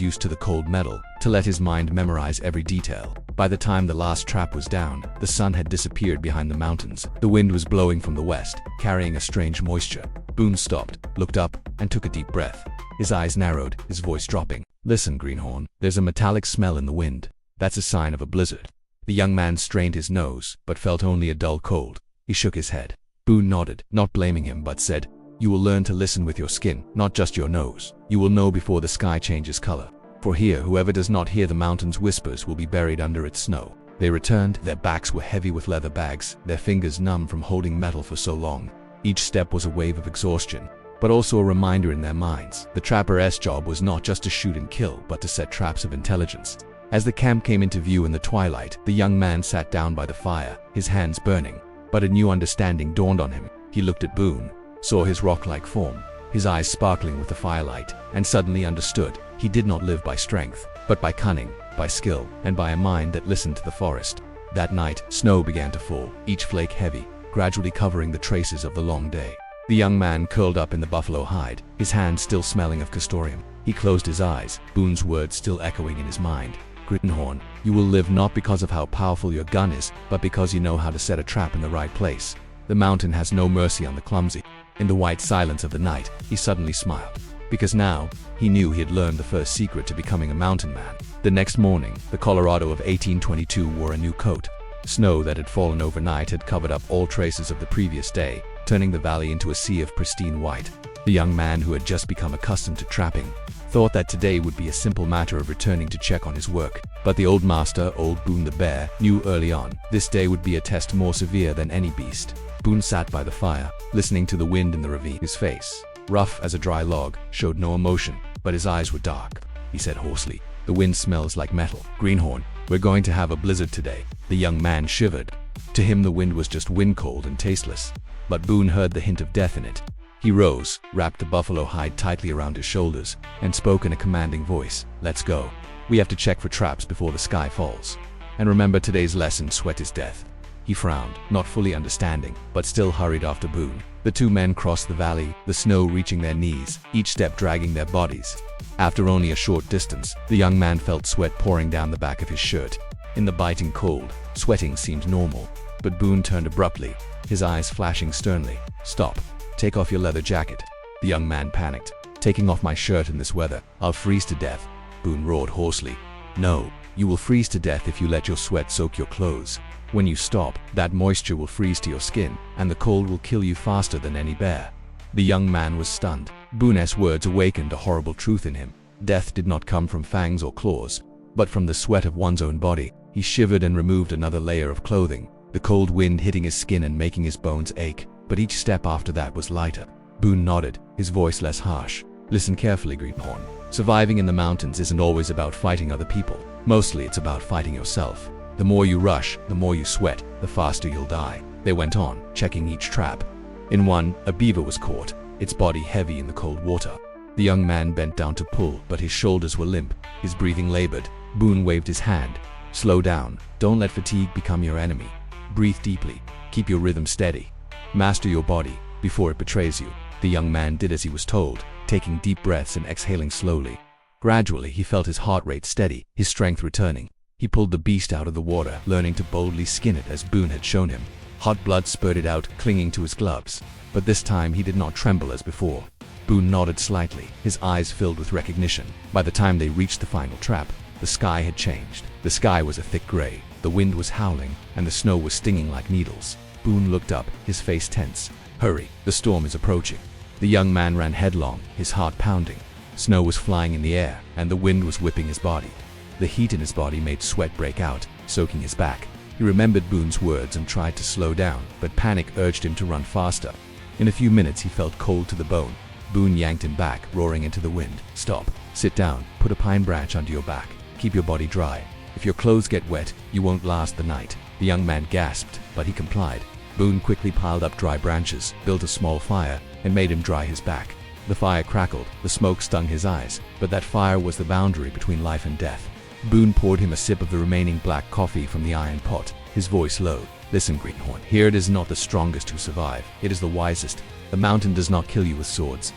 used to the cold metal, to let his mind memorize every detail. By the time the last trap was down, the sun had disappeared behind the mountains. The wind was blowing from the west, carrying a strange moisture. Boone stopped, looked up, and took a deep breath. His eyes narrowed, his voice dropping. Listen, Greenhorn, there's a metallic smell in the wind. That's a sign of a blizzard. The young man strained his nose, but felt only a dull cold. He shook his head. Boone nodded, not blaming him, but said, You will learn to listen with your skin, not just your nose. You will know before the sky changes color. For here, whoever does not hear the mountain's whispers will be buried under its snow. They returned, their backs were heavy with leather bags, their fingers numb from holding metal for so long. Each step was a wave of exhaustion, but also a reminder in their minds. The trapper's job was not just to shoot and kill, but to set traps of intelligence. As the camp came into view in the twilight, the young man sat down by the fire, his hands burning. But a new understanding dawned on him. He looked at Boone, saw his rock-like form, his eyes sparkling with the firelight, and suddenly understood. He did not live by strength, but by cunning, by skill, and by a mind that listened to the forest. That night, snow began to fall, each flake heavy, gradually covering the traces of the long day. The young man curled up in the buffalo hide, his hands still smelling of castoreum. He closed his eyes, Boone's words still echoing in his mind. Greenhorn, you will live not because of how powerful your gun is, but because you know how to set a trap in the right place. The mountain has no mercy on the clumsy. In the white silence of the night, he suddenly smiled. Because now, he knew he had learned the first secret to becoming a mountain man. The next morning, the Colorado of 1822 wore a new coat. Snow that had fallen overnight had covered up all traces of the previous day, turning the valley into a sea of pristine white. The young man, who had just become accustomed to trapping, thought that today would be a simple matter of returning to check on his work. But the old master, Old Boone the Bear, knew early on this day would be a test more severe than any beast. Boone sat by the fire, listening to the wind in the ravine. His face, rough as a dry log, showed no emotion, but his eyes were dark. He said hoarsely, "The wind smells like metal. Greenhorn, we're going to have a blizzard today." The young man shivered. To him the wind was just wind cold and tasteless, but Boone heard the hint of death in it. He rose, wrapped the buffalo hide tightly around his shoulders, and spoke in a commanding voice. "Let's go. We have to check for traps before the sky falls. And remember today's lesson, sweat is death." He frowned, not fully understanding, but still hurried after Boone. The two men crossed the valley, the snow reaching their knees, each step dragging their bodies. After only a short distance, the young man felt sweat pouring down the back of his shirt. In the biting cold, sweating seemed normal, but Boone turned abruptly, his eyes flashing sternly. "Stop. Take off your leather jacket." The young man panicked. "Taking off my shirt in this weather, I'll freeze to death." Boone roared hoarsely. "No, you will freeze to death if you let your sweat soak your clothes. When you stop, that moisture will freeze to your skin, and the cold will kill you faster than any bear." The young man was stunned. Boone's words awakened a horrible truth in him. Death did not come from fangs or claws, but from the sweat of one's own body. He shivered and removed another layer of clothing, the cold wind hitting his skin and making his bones ache, but each step after that was lighter. Boone nodded, his voice less harsh. "Listen carefully, Greenhorn. Surviving in the mountains isn't always about fighting other people. Mostly it's about fighting yourself. The more you rush, the more you sweat, the faster you'll die." They went on, checking each trap. In one, a beaver was caught, its body heavy in the cold water. The young man bent down to pull, but his shoulders were limp, his breathing labored. Boone waved his hand. Slow down. Don't let fatigue become your enemy. Breathe deeply. Keep your rhythm steady. Master your body before it betrays you. The young man did as he was told, taking deep breaths and exhaling slowly. Gradually, he felt his heart rate steady, his strength returning. He pulled the beast out of the water, learning to boldly skin it as Boone had shown him. Hot blood spurted out, clinging to his gloves. But this time he did not tremble as before. Boone nodded slightly, his eyes filled with recognition. By the time they reached the final trap, the sky had changed. The sky was a thick gray, the wind was howling, and the snow was stinging like needles. Boone looked up, his face tense. Hurry, the storm is approaching. The young man ran headlong, his heart pounding. Snow was flying in the air, and the wind was whipping his body. The heat in his body made sweat break out, soaking his back. He remembered Boone's words and tried to slow down, but panic urged him to run faster. In a few minutes he felt cold to the bone. Boone yanked him back, roaring into the wind. Stop. Sit down. Put a pine branch under your back. Keep your body dry. If your clothes get wet, you won't last the night. The young man gasped, but he complied. Boone quickly piled up dry branches, built a small fire, and made him dry his back. The fire crackled, the smoke stung his eyes, but that fire was the boundary between life and death. Boone poured him a sip of the remaining black coffee from the iron pot, his voice low. Listen, greenhorn, here it is not the strongest who survive, it is the wisest. The mountain does not kill you with swords.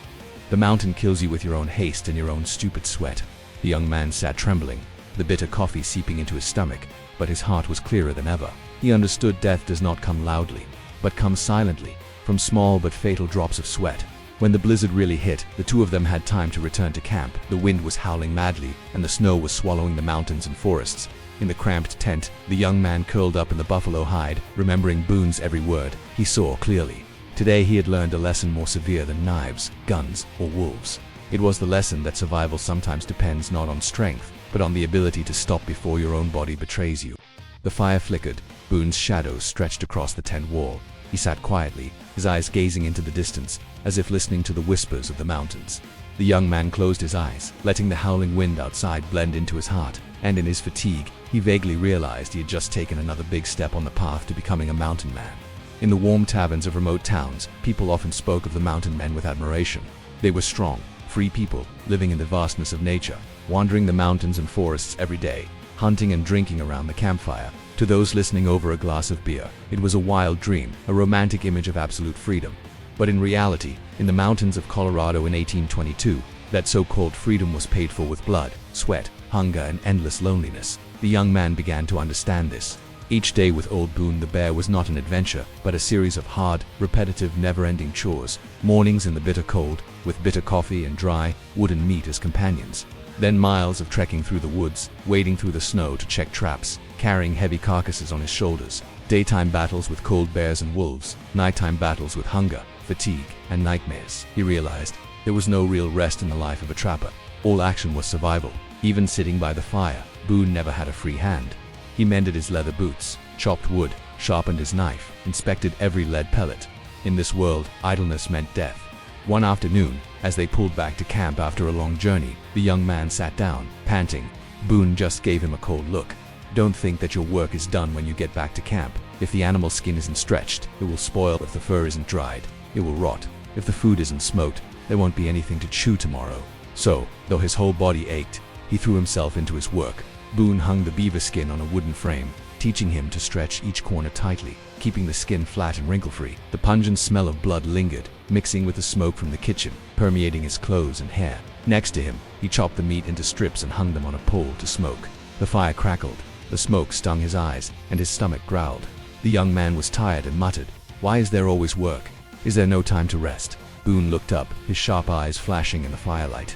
The mountain kills you with your own haste and your own stupid sweat. The young man sat trembling, the bitter coffee seeping into his stomach, but his heart was clearer than ever. He understood death does not come loudly, but comes silently, from small but fatal drops of sweat. When the blizzard really hit, the two of them had time to return to camp. The wind was howling madly, and the snow was swallowing the mountains and forests. In the cramped tent, the young man curled up in the buffalo hide, remembering Boone's every word. He saw clearly. Today he had learned a lesson more severe than knives, guns, or wolves. It was the lesson that survival sometimes depends not on strength, but on the ability to stop before your own body betrays you. The fire flickered. Boone's shadow stretched across the tent wall. He sat quietly, his eyes gazing into the distance, as if listening to the whispers of the mountains. The young man closed his eyes, letting the howling wind outside blend into his heart, and in his fatigue, he vaguely realized he had just taken another big step on the path to becoming a mountain man. In the warm taverns of remote towns, people often spoke of the mountain men with admiration. They were strong, free people, living in the vastness of nature, wandering the mountains and forests every day, hunting and drinking around the campfire. To those listening over a glass of beer, it was a wild dream, a romantic image of absolute freedom. But in reality, in the mountains of Colorado in 1822, that so-called freedom was paid for with blood, sweat, hunger, and endless loneliness. The young man began to understand this. Each day with Old Boone the Bear was not an adventure, but a series of hard, repetitive, never-ending chores. Mornings in the bitter cold, with bitter coffee and dry, wooden meat as companions. Then miles of trekking through the woods, wading through the snow to check traps, carrying heavy carcasses on his shoulders. Daytime battles with cold bears and wolves, nighttime battles with hunger, fatigue, and nightmares. He realized there was no real rest in the life of a trapper. All action was survival. Even sitting by the fire, Boone never had a free hand. He mended his leather boots, chopped wood, sharpened his knife, inspected every lead pellet. In this world, idleness meant death. One afternoon, as they pulled back to camp after a long journey, the young man sat down, panting. Boone just gave him a cold look. Don't think that your work is done when you get back to camp. If the animal skin isn't stretched, it will spoil. If the fur isn't dried, it will rot. If the food isn't smoked, there won't be anything to chew tomorrow. So, though his whole body ached, he threw himself into his work. Boone hung the beaver skin on a wooden frame, teaching him to stretch each corner tightly, keeping the skin flat and wrinkle-free. The pungent smell of blood lingered, mixing with the smoke from the kitchen, permeating his clothes and hair. Next to him, he chopped the meat into strips and hung them on a pole to smoke. The fire crackled, the smoke stung his eyes, and his stomach growled. The young man was tired and muttered, "Why is there always work? Is there no time to rest?" Boone looked up, his sharp eyes flashing in the firelight.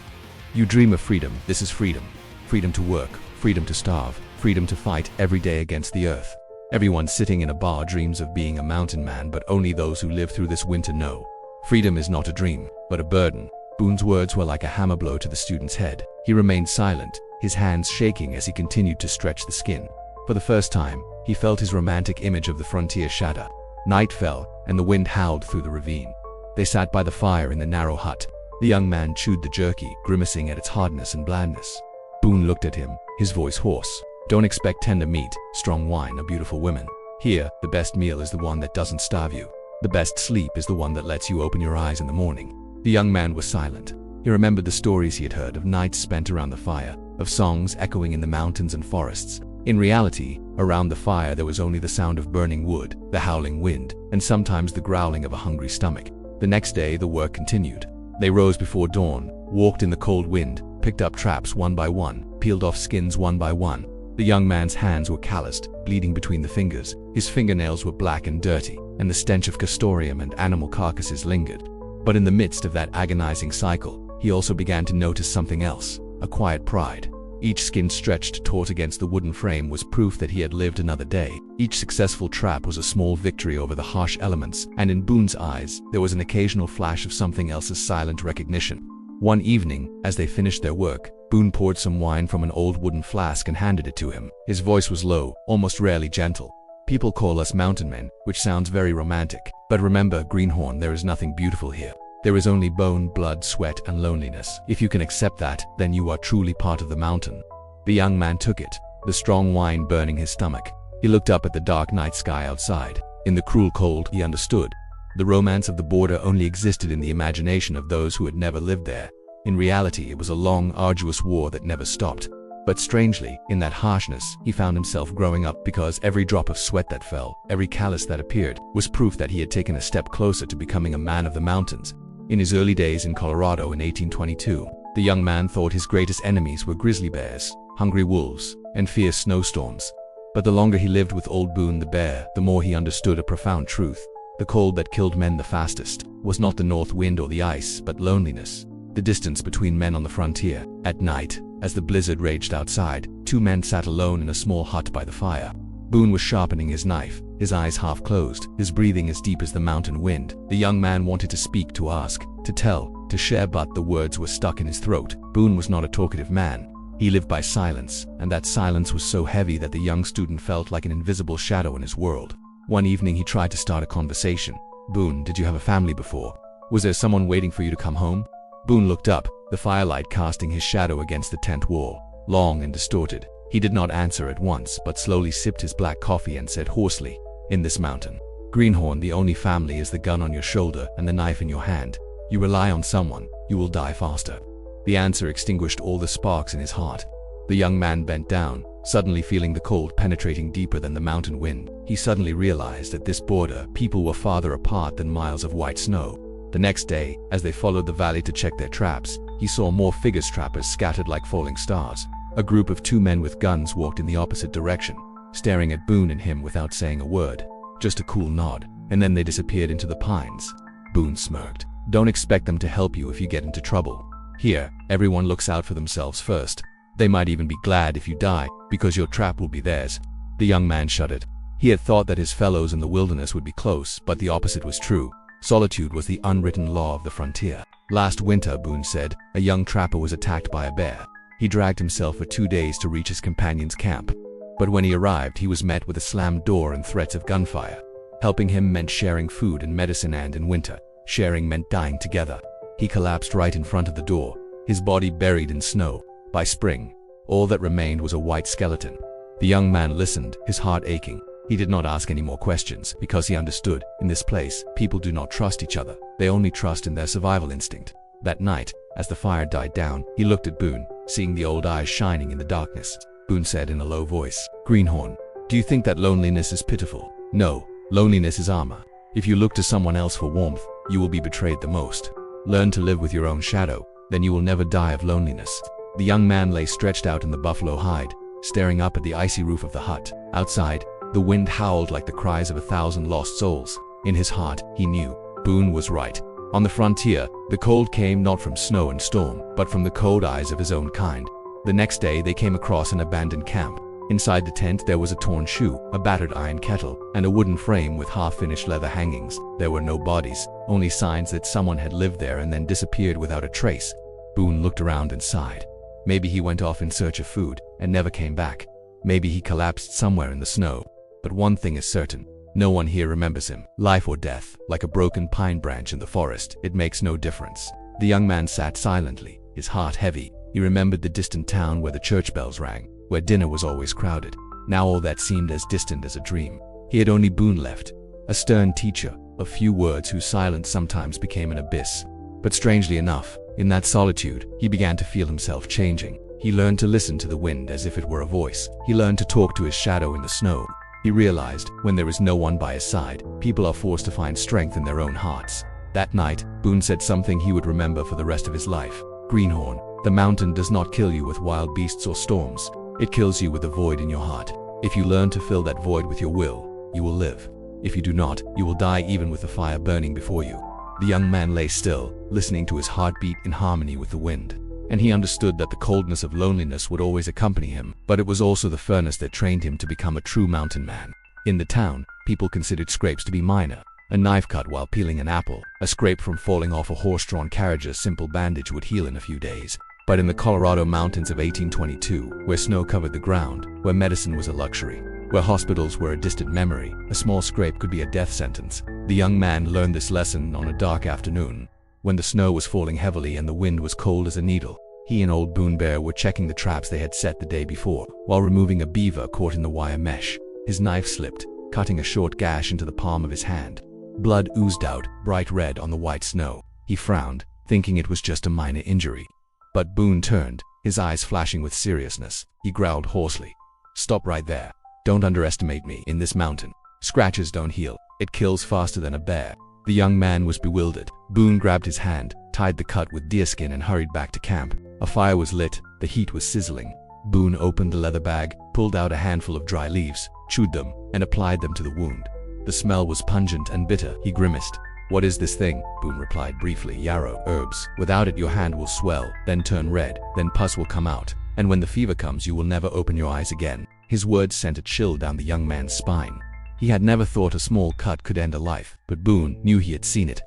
"You dream of freedom. This is freedom. Freedom to work, freedom to starve, freedom to fight every day against the earth. Everyone sitting in a bar dreams of being a mountain man, but only those who live through this winter know. Freedom is not a dream, but a burden." Boone's words were like a hammer blow to the student's head. He remained silent, his hands shaking as he continued to stretch the skin. For the first time, he felt his romantic image of the frontier shatter. Night fell, and the wind howled through the ravine. They sat by the fire in the narrow hut. The young man chewed the jerky, grimacing at its hardness and blandness. Boone looked at him, his voice hoarse. "Don't expect tender meat, strong wine, or beautiful women. Here, the best meal is the one that doesn't starve you. The best sleep is the one that lets you open your eyes in the morning." The young man was silent. He remembered the stories he had heard of nights spent around the fire, of songs echoing in the mountains and forests. In reality, around the fire there was only the sound of burning wood, the howling wind, and sometimes the growling of a hungry stomach. The next day, the work continued. They rose before dawn, walked in the cold wind, picked up traps one by one, peeled off skins one by one. The young man's hands were calloused, bleeding between the fingers. His fingernails were black and dirty, and the stench of castoreum and animal carcasses lingered. But in the midst of that agonizing cycle, he also began to notice something else, a quiet pride. Each skin stretched taut against the wooden frame was proof that he had lived another day. Each successful trap was a small victory over the harsh elements, and in Boone's eyes, there was an occasional flash of something else's silent recognition. One evening, as they finished their work, Boone poured some wine from an old wooden flask and handed it to him. His voice was low, almost rarely gentle. "People call us mountainmen, which sounds very romantic. But remember, Greenhorn, there is nothing beautiful here. There is only bone, blood, sweat, and loneliness. If you can accept that, then you are truly part of the mountain." The young man took it, the strong wine burning his stomach. He looked up at the dark night sky outside. In the cruel cold, he understood. The romance of the border only existed in the imagination of those who had never lived there. In reality, it was a long, arduous war that never stopped. But strangely, in that harshness, he found himself growing up, because every drop of sweat that fell, every callus that appeared, was proof that he had taken a step closer to becoming a man of the mountains. In his early days in Colorado in 1822, the young man thought his greatest enemies were grizzly bears, hungry wolves, and fierce snowstorms. But the longer he lived with Old Boone the Bear, the more he understood a profound truth. The cold that killed men the fastest was not the north wind or the ice, but loneliness. The distance between men on the frontier. At night, as the blizzard raged outside, two men sat alone in a small hut by the fire. Boone was sharpening his knife, his eyes half closed, his breathing as deep as the mountain wind. The young man wanted to speak, to ask, to tell, to share, but the words were stuck in his throat. Boone was not a talkative man. He lived by silence, and that silence was so heavy that the young student felt like an invisible shadow in his world. One evening he tried to start a conversation. "Boone, did you have a family before? Was there someone waiting for you to come home?" Boone looked up, the firelight casting his shadow against the tent wall, long and distorted. He did not answer at once, but slowly sipped his black coffee and said hoarsely, "In this mountain, Greenhorn, the only family is the gun on your shoulder and the knife in your hand. You rely on someone, you will die faster." The answer extinguished all the sparks in his heart. The young man bent down, suddenly feeling the cold penetrating deeper than the mountain wind. He suddenly realized at this border, people were farther apart than miles of white snow. The next day, as they followed the valley to check their traps, he saw more figures, trappers scattered like falling stars. A group of two men with guns walked in the opposite direction, staring at Boone and him without saying a word. Just a cool nod, and then they disappeared into the pines. Boone smirked. "Don't expect them to help you if you get into trouble. Here, everyone looks out for themselves first. They might even be glad if you die, because your trap will be theirs." The young man shuddered. He had thought that his fellows in the wilderness would be close, but the opposite was true. Solitude was the unwritten law of the frontier. "Last winter," Boone said, "a young trapper was attacked by a bear. He dragged himself for 2 days to reach his companion's camp. But when he arrived, he was met with a slammed door and threats of gunfire. Helping him meant sharing food and medicine, and in winter, sharing meant dying together. He collapsed right in front of the door, his body buried in snow. By spring, all that remained was a white skeleton." The young man listened, his heart aching. He did not ask any more questions, because he understood, in this place, people do not trust each other. They only trust in their survival instinct. That night, as the fire died down, he looked at Boone, seeing the old eyes shining in the darkness. Boone said in a low voice, "Greenhorn, do you think that loneliness is pitiful? No, loneliness is armor. If you look to someone else for warmth, you will be betrayed the most. Learn to live with your own shadow, then you will never die of loneliness." The young man lay stretched out in the buffalo hide, staring up at the icy roof of the hut. Outside, the wind howled like the cries of 1,000 lost souls. In his heart, he knew Boone was right. On the frontier, the cold came not from snow and storm, but from the cold eyes of his own kind. The next day, they came across an abandoned camp. Inside the tent, there was a torn shoe, a battered iron kettle, and a wooden frame with half-finished leather hangings. There were no bodies, only signs that someone had lived there and then disappeared without a trace. Boone looked around and sighed. Maybe he went off in search of food and never came back. Maybe he collapsed somewhere in the snow. But one thing is certain, no one here remembers him. Life or death, like a broken pine branch in the forest, it makes no difference. The young man sat silently, his heart heavy. He remembered the distant town where the church bells rang, where dinner was always crowded. Now all that seemed as distant as a dream. He had only Boone left, a stern teacher, a few words whose silence sometimes became an abyss. But strangely enough, in that solitude, he began to feel himself changing. He learned to listen to the wind as if it were a voice. He learned to talk to his shadow in the snow. He realized, when there is no one by his side, people are forced to find strength in their own hearts. That night, Boone said something he would remember for the rest of his life. Greenhorn, the mountain does not kill you with wild beasts or storms. It kills you with a void in your heart. If you learn to fill that void with your will, you will live. If you do not, you will die even with the fire burning before you. The young man lay still, listening to his heartbeat in harmony with the wind. And he understood that the coldness of loneliness would always accompany him, but it was also the furnace that trained him to become a true mountain man. In the town, people considered scrapes to be minor. A knife cut while peeling an apple, a scrape from falling off a horse-drawn carriage, a simple bandage would heal in a few days. But in the Colorado mountains of 1822, where snow covered the ground, where medicine was a luxury, where hospitals were a distant memory, a small scrape could be a death sentence. The young man learned this lesson on a dark afternoon, when the snow was falling heavily and the wind was cold as a needle. He and Old Boone Bear were checking the traps they had set the day before, while removing a beaver caught in the wire mesh. His knife slipped, cutting a short gash into the palm of his hand. Blood oozed out, bright red on the white snow. He frowned, thinking it was just a minor injury. But Boone turned, his eyes flashing with seriousness. He growled hoarsely, "Stop right there. Don't underestimate me in this mountain. Scratches don't heal. It kills faster than a bear." The young man was bewildered. Boone grabbed his hand, tied the cut with deerskin and hurried back to camp. A fire was lit, the heat was sizzling. Boone opened the leather bag, pulled out a handful of dry leaves, chewed them, and applied them to the wound. The smell was pungent and bitter. He grimaced. "What is this thing?" Boone replied briefly. "Yarrow herbs. Without it your hand will swell, then turn red, then pus will come out, and when the fever comes you will never open your eyes again." His words sent a chill down the young man's spine. He had never thought a small cut could end a life, but Boone knew he had seen it.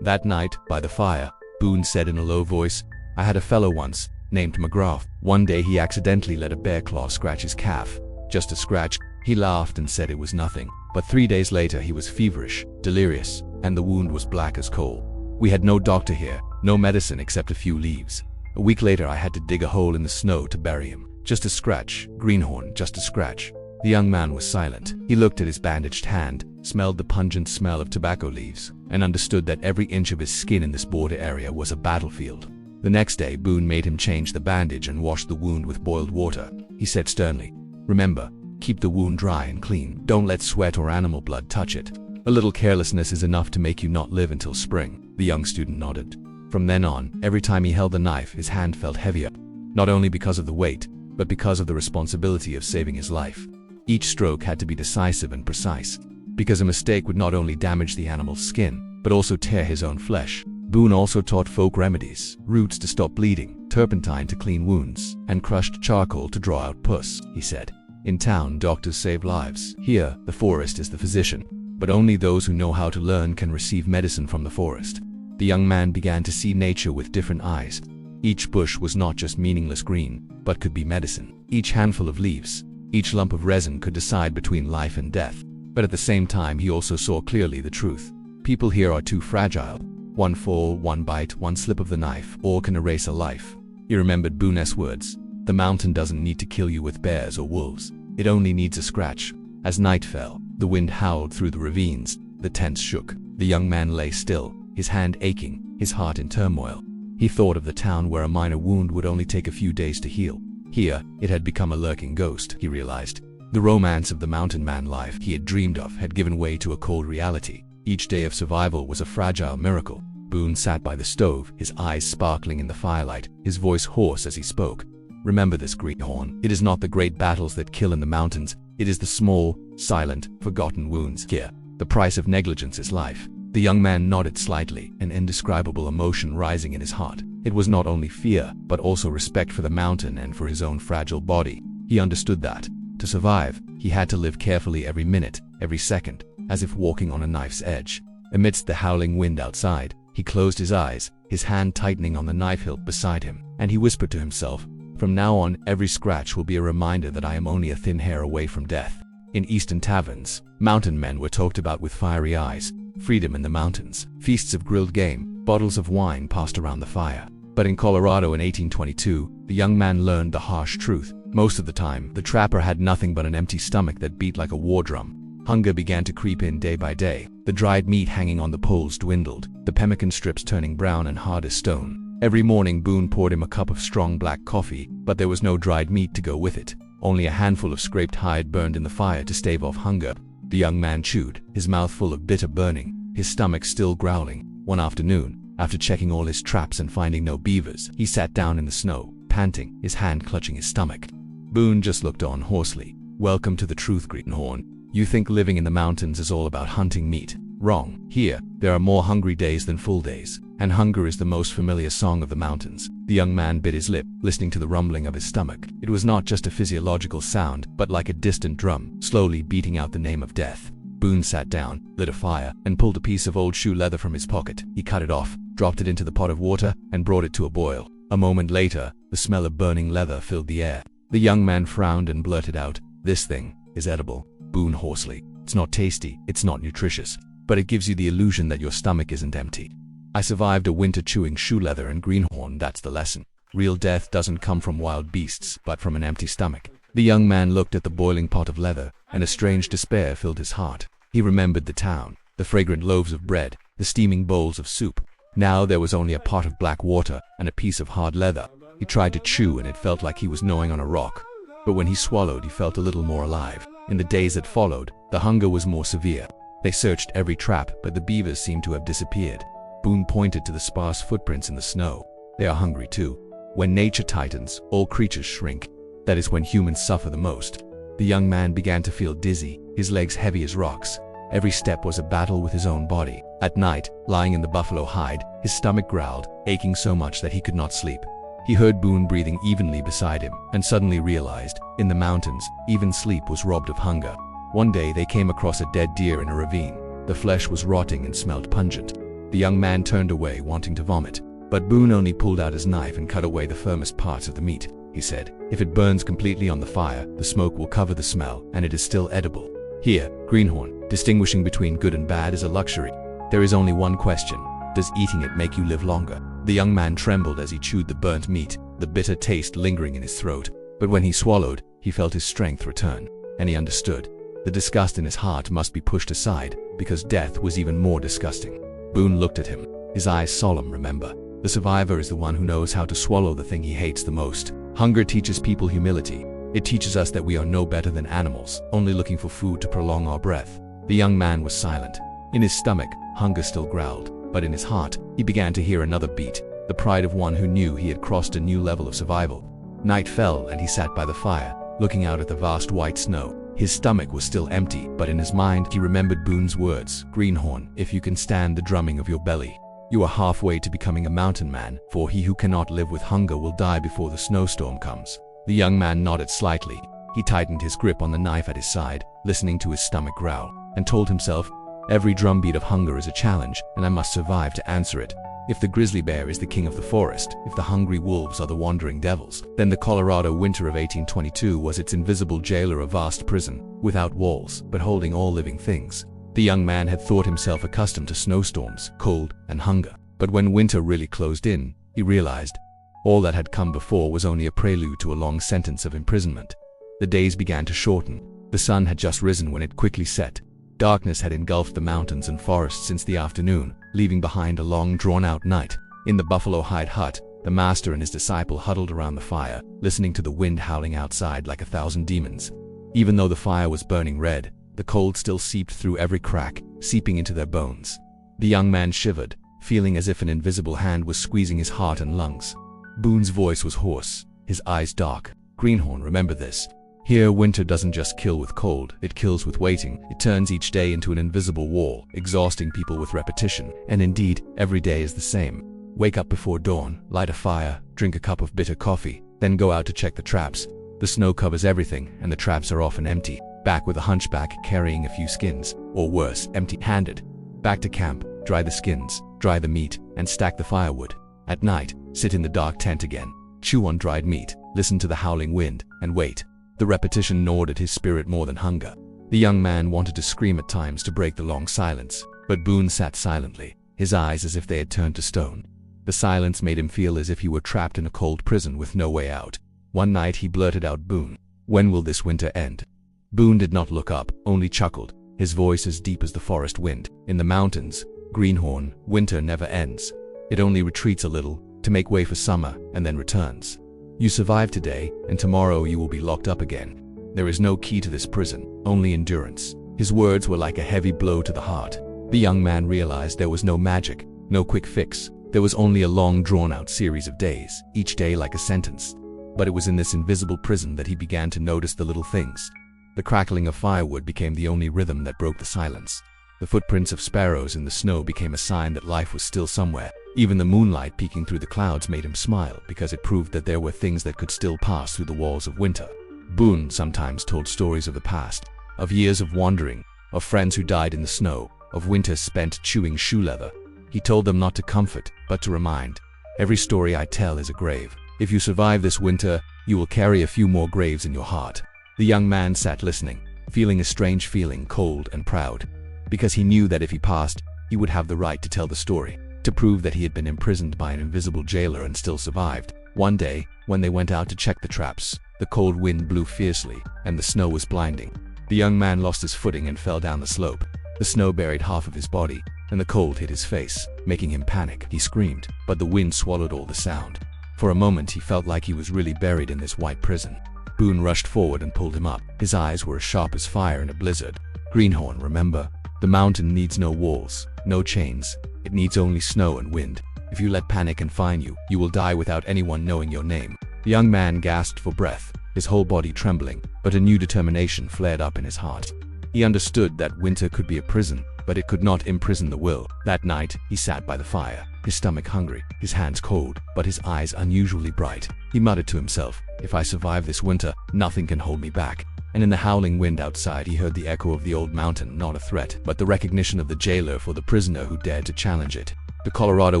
That night, by the fire, Boone said in a low voice, "I had a fellow once, named McGrath. One day he accidentally let a bear claw scratch his calf. Just a scratch." He laughed and said it was nothing. But 3 days later he was feverish, delirious, and the wound was black as coal. We had no doctor here, no medicine except a few leaves. A week later I had to dig a hole in the snow to bury him. Just a scratch, Greenhorn, just a scratch. The young man was silent. He looked at his bandaged hand, smelled the pungent smell of tobacco leaves, and understood that every inch of his skin in this border area was a battlefield. The next day Boone made him change the bandage and wash the wound with boiled water. He said sternly, "Remember, keep the wound dry and clean. Don't let sweat or animal blood touch it. A little carelessness is enough to make you not live until spring." The young student nodded. From then on, every time he held the knife, his hand felt heavier, not only because of the weight, but because of the responsibility of saving his life. Each stroke had to be decisive and precise, because a mistake would not only damage the animal's skin, but also tear his own flesh. Boone also taught folk remedies: roots to stop bleeding, turpentine to clean wounds, and crushed charcoal to draw out pus. He said, "In town, doctors save lives. Here, the forest is the physician. But only those who know how to learn can receive medicine from the forest." The young man began to see nature with different eyes. Each bush was not just meaningless green, but could be medicine. Each handful of leaves, each lump of resin could decide between life and death. But at the same time he also saw clearly the truth. People here are too fragile. One fall, one bite, one slip of the knife, all can erase a life. He remembered Boone's words. The mountain doesn't need to kill you with bears or wolves. It only needs a scratch. As night fell, the wind howled through the ravines. The tents shook. The young man lay still, his hand aching, his heart in turmoil. He thought of the town where a minor wound would only take a few days to heal. Here, it had become a lurking ghost, he realized. The romance of the mountain man life he had dreamed of had given way to a cold reality. Each day of survival was a fragile miracle. Boone sat by the stove, his eyes sparkling in the firelight, his voice hoarse as he spoke. "Remember this, Greenhorn. It is not the great battles that kill in the mountains. It is the small, silent, forgotten wounds here. The price of negligence is life." The young man nodded slightly, an indescribable emotion rising in his heart. It was not only fear, but also respect for the mountain and for his own fragile body. He understood that, to survive, he had to live carefully every minute, every second, as if walking on a knife's edge. Amidst the howling wind outside, he closed his eyes, his hand tightening on the knife hilt beside him, and he whispered to himself, "From now on, every scratch will be a reminder that I am only a thin hair away from death." In eastern taverns, mountain men were talked about with fiery eyes. Freedom in the mountains, feasts of grilled game, bottles of wine passed around the fire. But in Colorado in 1822, the young man learned the harsh truth. Most of the time, the trapper had nothing but an empty stomach that beat like a war drum. Hunger began to creep in day by day. The dried meat hanging on the poles dwindled, the pemmican strips turning brown and hard as stone. Every morning Boone poured him a cup of strong black coffee, but there was no dried meat to go with it. Only a handful of scraped hide burned in the fire to stave off hunger. The young man chewed, his mouth full of bitter burning, his stomach still growling. One afternoon, after checking all his traps and finding no beavers, he sat down in the snow, panting, his hand clutching his stomach. Boone just looked on hoarsely. "Welcome to the truth, greenhorn. You think living in the mountains is all about hunting meat. Wrong. Here, there are more hungry days than full days, and hunger is the most familiar song of the mountains." The young man bit his lip, listening to the rumbling of his stomach. It was not just a physiological sound, but like a distant drum, slowly beating out the name of death. Boone sat down, lit a fire, and pulled a piece of old shoe leather from his pocket. He cut it off, dropped it into the pot of water, and brought it to a boil. A moment later, the smell of burning leather filled the air. The young man frowned and blurted out, "This thing is edible." Boone hoarsely, "It's not tasty, it's not nutritious, but it gives you the illusion that your stomach isn't empty. I survived a winter chewing shoe leather and greenhorn, that's the lesson. Real death doesn't come from wild beasts, but from an empty stomach." The young man looked at the boiling pot of leather, and a strange despair filled his heart. He remembered the town, the fragrant loaves of bread, the steaming bowls of soup. Now there was only a pot of black water and a piece of hard leather. He tried to chew and it felt like he was gnawing on a rock. But when he swallowed, he felt a little more alive. In the days that followed, the hunger was more severe. They searched every trap, but the beavers seemed to have disappeared. Boone pointed to the sparse footprints in the snow. "They are hungry too. When nature tightens, all creatures shrink. That is when humans suffer the most." The young man began to feel dizzy, his legs heavy as rocks. Every step was a battle with his own body. At night, lying in the buffalo hide, his stomach growled, aching so much that he could not sleep. He heard Boone breathing evenly beside him, and suddenly realized, in the mountains, even sleep was robbed of hunger. One day they came across a dead deer in a ravine. The flesh was rotting and smelled pungent. The young man turned away, wanting to vomit. But Boone only pulled out his knife and cut away the firmest parts of the meat. He said, "If it burns completely on the fire, the smoke will cover the smell, and it is still edible. Here, greenhorn, distinguishing between good and bad is a luxury. There is only one question. Does eating it make you live longer?" The young man trembled as he chewed the burnt meat, the bitter taste lingering in his throat. But when he swallowed, he felt his strength return, and he understood. The disgust in his heart must be pushed aside, because death was even more disgusting. Boone looked at him, his eyes solemn. "Remember, the survivor is the one who knows how to swallow the thing he hates the most. Hunger teaches people humility. It teaches us that we are no better than animals, only looking for food to prolong our breath." The young man was silent. In his stomach, hunger still growled, but in his heart, he began to hear another beat, the pride of one who knew he had crossed a new level of survival. Night fell and he sat by the fire, looking out at the vast white snow. His stomach was still empty, but in his mind he remembered Boone's words, "Greenhorn, if you can stand the drumming of your belly, you are halfway to becoming a mountain man, for he who cannot live with hunger will die before the snowstorm comes." The young man nodded slightly. He tightened his grip on the knife at his side, listening to his stomach growl, and told himself, "Every drumbeat of hunger is a challenge, and I must survive to answer it. If the grizzly bear is the king of the forest, if the hungry wolves are the wandering devils, then the Colorado winter of 1822 was its invisible jailer, a vast prison, without walls, but holding all living things." The young man had thought himself accustomed to snowstorms, cold, and hunger. But when winter really closed in, he realized all that had come before was only a prelude to a long sentence of imprisonment. The days began to shorten. The sun had just risen when it quickly set. Darkness had engulfed the mountains and forests since the afternoon, leaving behind a long, drawn-out night. In the buffalo hide hut, the master and his disciple huddled around the fire, listening to the wind howling outside like 1,000 demons. Even though the fire was burning red, the cold still seeped through every crack, seeping into their bones. The young man shivered, feeling as if an invisible hand was squeezing his heart and lungs. Boone's voice was hoarse, his eyes dark. "Greenhorn, remember this. Here, winter doesn't just kill with cold, it kills with waiting. It turns each day into an invisible wall, exhausting people with repetition. And indeed, every day is the same. Wake up before dawn, light a fire, drink a cup of bitter coffee, then go out to check the traps. The snow covers everything, and the traps are often empty. Back with a hunchback carrying a few skins, or worse, empty-handed. Back to camp, dry the skins, dry the meat, and stack the firewood. At night, sit in the dark tent again, chew on dried meat, listen to the howling wind, and wait." The repetition gnawed at his spirit more than hunger. The young man wanted to scream at times to break the long silence, but Boone sat silently, his eyes as if they had turned to stone. The silence made him feel as if he were trapped in a cold prison with no way out. One night he blurted out, "Boone, when will this winter end?" Boone did not look up, only chuckled, his voice as deep as the forest wind. "In the mountains, greenhorn, winter never ends. It only retreats a little, to make way for summer, and then returns. You survive today, and tomorrow you will be locked up again. There is no key to this prison, only endurance. His words were like a heavy blow to the heart. The young man realized there was no magic, no quick fix. There was only a long drawn-out series of days, each day like a sentence. But it was in this invisible prison that he began to notice the little things. The crackling of firewood became the only rhythm that broke the silence. The footprints of sparrows in the snow became a sign that life was still somewhere. Even the moonlight peeking through the clouds made him smile, because it proved that there were things that could still pass through the walls of winter. Boone sometimes told stories of the past, of years of wandering, of friends who died in the snow, of winters spent chewing shoe leather. He told them not to comfort, but to remind. Every story I tell is a grave. If you survive this winter, you will carry a few more graves in your heart. The young man sat listening, feeling a strange feeling, cold and proud, because he knew that if he passed, he would have the right to tell the story, to prove that he had been imprisoned by an invisible jailer and still survived. One day, when they went out to check the traps, the cold wind blew fiercely, and the snow was blinding. The young man lost his footing and fell down the slope. The snow buried half of his body, and the cold hit his face, making him panic. He screamed, but the wind swallowed all the sound. For a moment he felt like he was really buried in this white prison. Boone rushed forward and pulled him up. His eyes were as sharp as fire in a blizzard. "Greenhorn, remember? The mountain needs no walls, no chains. It needs only snow and wind. If you let panic confine you, you will die without anyone knowing your name." The young man gasped for breath, his whole body trembling, but a new determination flared up in his heart. He understood that winter could be a prison, but it could not imprison the will. That night, he sat by the fire, his stomach hungry, his hands cold, but his eyes unusually bright. He muttered to himself, "If I survive this winter, nothing can hold me back." And in the howling wind outside he heard the echo of the old mountain, not a threat, but the recognition of the jailer for the prisoner who dared to challenge it. The Colorado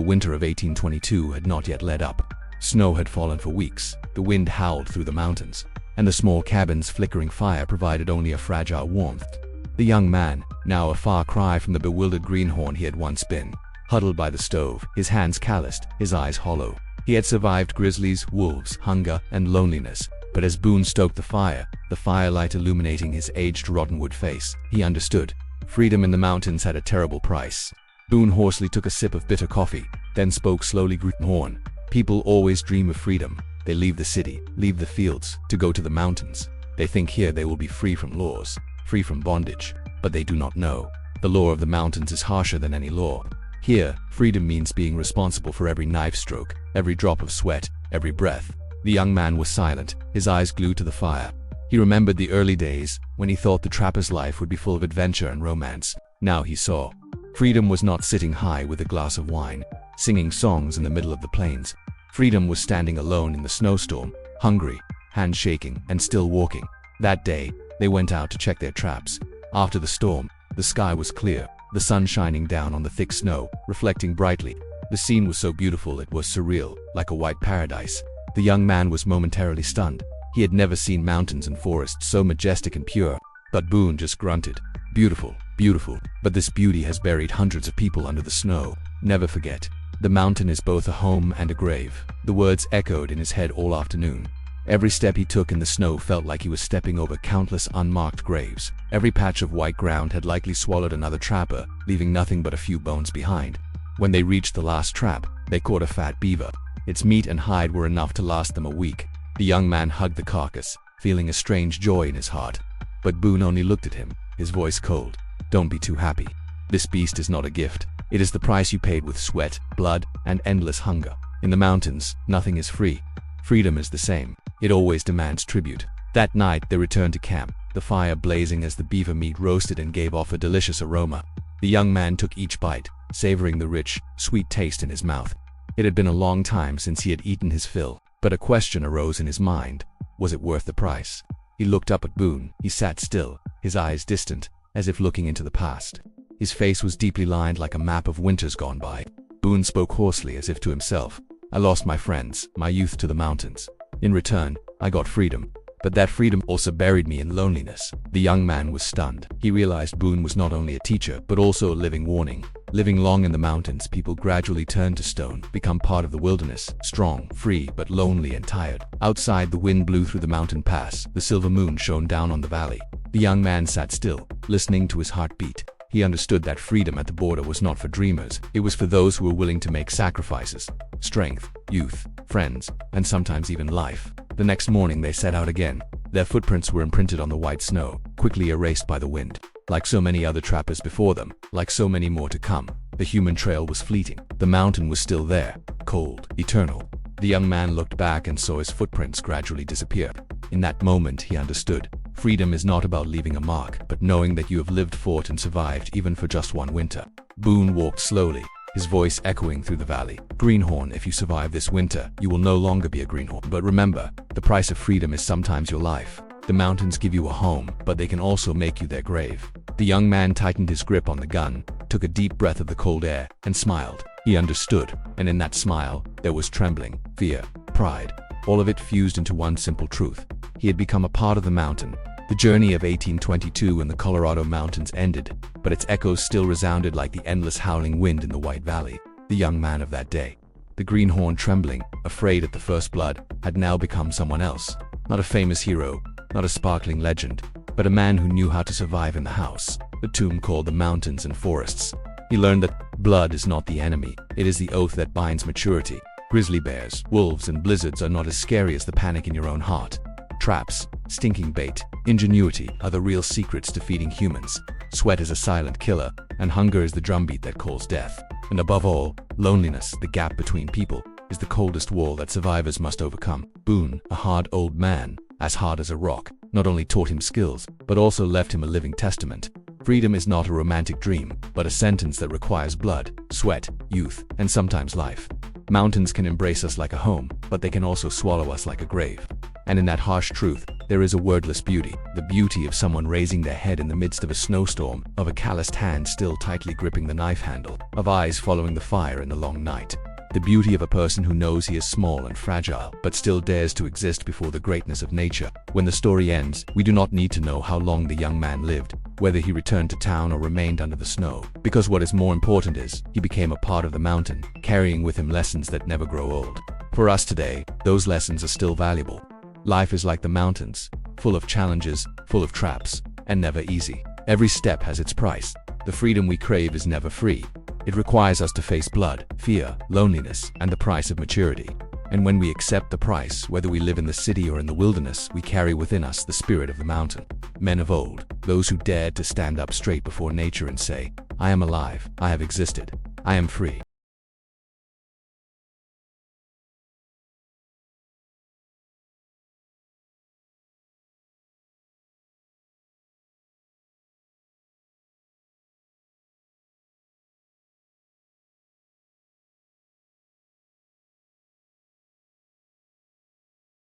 winter of 1822 had not yet let up. Snow had fallen for weeks, the wind howled through the mountains, and the small cabin's flickering fire provided only a fragile warmth. The young man, now a far cry from the bewildered greenhorn he had once been, huddled by the stove, his hands calloused, his eyes hollow. He had survived grizzlies, wolves, hunger, and loneliness, but as Boone stoked the firelight illuminating his aged rottenwood face, he understood. Freedom in the mountains had a terrible price. Boone hoarsely took a sip of bitter coffee, then spoke slowly. "Greenhorn, people always dream of freedom. They leave the city, leave the fields, to go to the mountains. They think here they will be free from laws, free from bondage, but they do not know. The law of the mountains is harsher than any law. Here, freedom means being responsible for every knife stroke, every drop of sweat, every breath." The young man was silent, his eyes glued to the fire. He remembered the early days, when he thought the trapper's life would be full of adventure and romance. Now he saw. Freedom was not sitting high with a glass of wine, singing songs in the middle of the plains. Freedom was standing alone in the snowstorm, hungry, hands shaking, and still walking. That day, they went out to check their traps. After the storm, the sky was clear, the sun shining down on the thick snow, reflecting brightly. The scene was so beautiful it was surreal, like a white paradise. The young man was momentarily stunned. He had never seen mountains and forests so majestic and pure. But Boone just grunted. "Beautiful, beautiful, but this beauty has buried hundreds of people under the snow. Never forget. The mountain is both a home and a grave." The words echoed in his head all afternoon. Every step he took in the snow felt like he was stepping over countless unmarked graves. Every patch of white ground had likely swallowed another trapper, leaving nothing but a few bones behind. When they reached the last trap, they caught a fat beaver. Its meat and hide were enough to last them a week. The young man hugged the carcass, feeling a strange joy in his heart. But Boone only looked at him, his voice cold. "Don't be too happy. This beast is not a gift. It is the price you paid with sweat, blood, and endless hunger. In the mountains, nothing is free. Freedom is the same. It always demands tribute." That night they returned to camp, the fire blazing as the beaver meat roasted and gave off a delicious aroma. The young man took each bite, savoring the rich, sweet taste in his mouth. It had been a long time since he had eaten his fill, but a question arose in his mind. Was it worth the price? He looked up at Boone. He sat still, his eyes distant, as if looking into the past. His face was deeply lined like a map of winters gone by. Boone spoke hoarsely as if to himself. "I lost my friends, my youth to the mountains. In return, I got freedom. But that freedom also buried me in loneliness." The young man was stunned. He realized Boone was not only a teacher, but also a living warning. Living long in the mountains, people gradually turn to stone, become part of the wilderness, strong, free, but lonely and tired. Outside, the wind blew through the mountain pass. The silver moon shone down on the valley. The young man sat still, listening to his heart beat. He understood that freedom at the border was not for dreamers, it was for those who were willing to make sacrifices. Strength, youth, friends, and sometimes even life. The next morning they set out again. Their footprints were imprinted on the white snow, quickly erased by the wind. Like so many other trappers before them, like so many more to come, the human trail was fleeting. The mountain was still there, cold, eternal. The young man looked back and saw his footprints gradually disappear. In that moment he understood. Freedom is not about leaving a mark, but knowing that you have lived, fought, and survived even for just one winter. Boone walked slowly, his voice echoing through the valley. Greenhorn, if you survive this winter, you will no longer be a greenhorn. But remember, the price of freedom is sometimes your life. The mountains give you a home, but they can also make you their grave. The young man tightened his grip on the gun, took a deep breath of the cold air, and smiled. He understood, and in that smile, there was trembling, fear, pride. All of it fused into one simple truth. He had become a part of the mountain. The journey of 1822 in the Colorado mountains ended, but its echoes still resounded like the endless howling wind in the White Valley. The young man of that day, the greenhorn trembling, afraid at the first blood, had now become someone else. Not a famous hero, not a sparkling legend, but a man who knew how to survive in the house, the tomb called the mountains and forests. He learned that blood is not the enemy, it is the oath that binds maturity. Grizzly bears, wolves, and blizzards are not as scary as the panic in your own heart. Traps, stinking bait, ingenuity are the real secrets to feeding humans. Sweat is a silent killer, and hunger is the drumbeat that calls death. And above all, loneliness, the gap between people, is the coldest wall that survivors must overcome. Boone, a hard old man, as hard as a rock, not only taught him skills, but also left him a living testament. Freedom is not a romantic dream, but a sentence that requires blood, sweat, youth, and sometimes life. Mountains can embrace us like a home, but they can also swallow us like a grave. And in that harsh truth, there is a wordless beauty, the beauty of someone raising their head in the midst of a snowstorm, of a calloused hand still tightly gripping the knife handle, of eyes following the fire in the long night. The beauty of a person who knows he is small and fragile, but still dares to exist before the greatness of nature. When the story ends, we do not need to know how long the young man lived, whether he returned to town or remained under the snow, because what is more important is, he became a part of the mountain, carrying with him lessons that never grow old. For us today, those lessons are still valuable. Life is like the mountains, full of challenges, full of traps, and never easy. Every step has its price. The freedom we crave is never free. It requires us to face blood, fear, loneliness, and the price of maturity. And when we accept the price, whether we live in the city or in the wilderness, we carry within us the spirit of the mountain. Men of old, those who dared to stand up straight before nature and say, "I am alive, I have existed, I am free."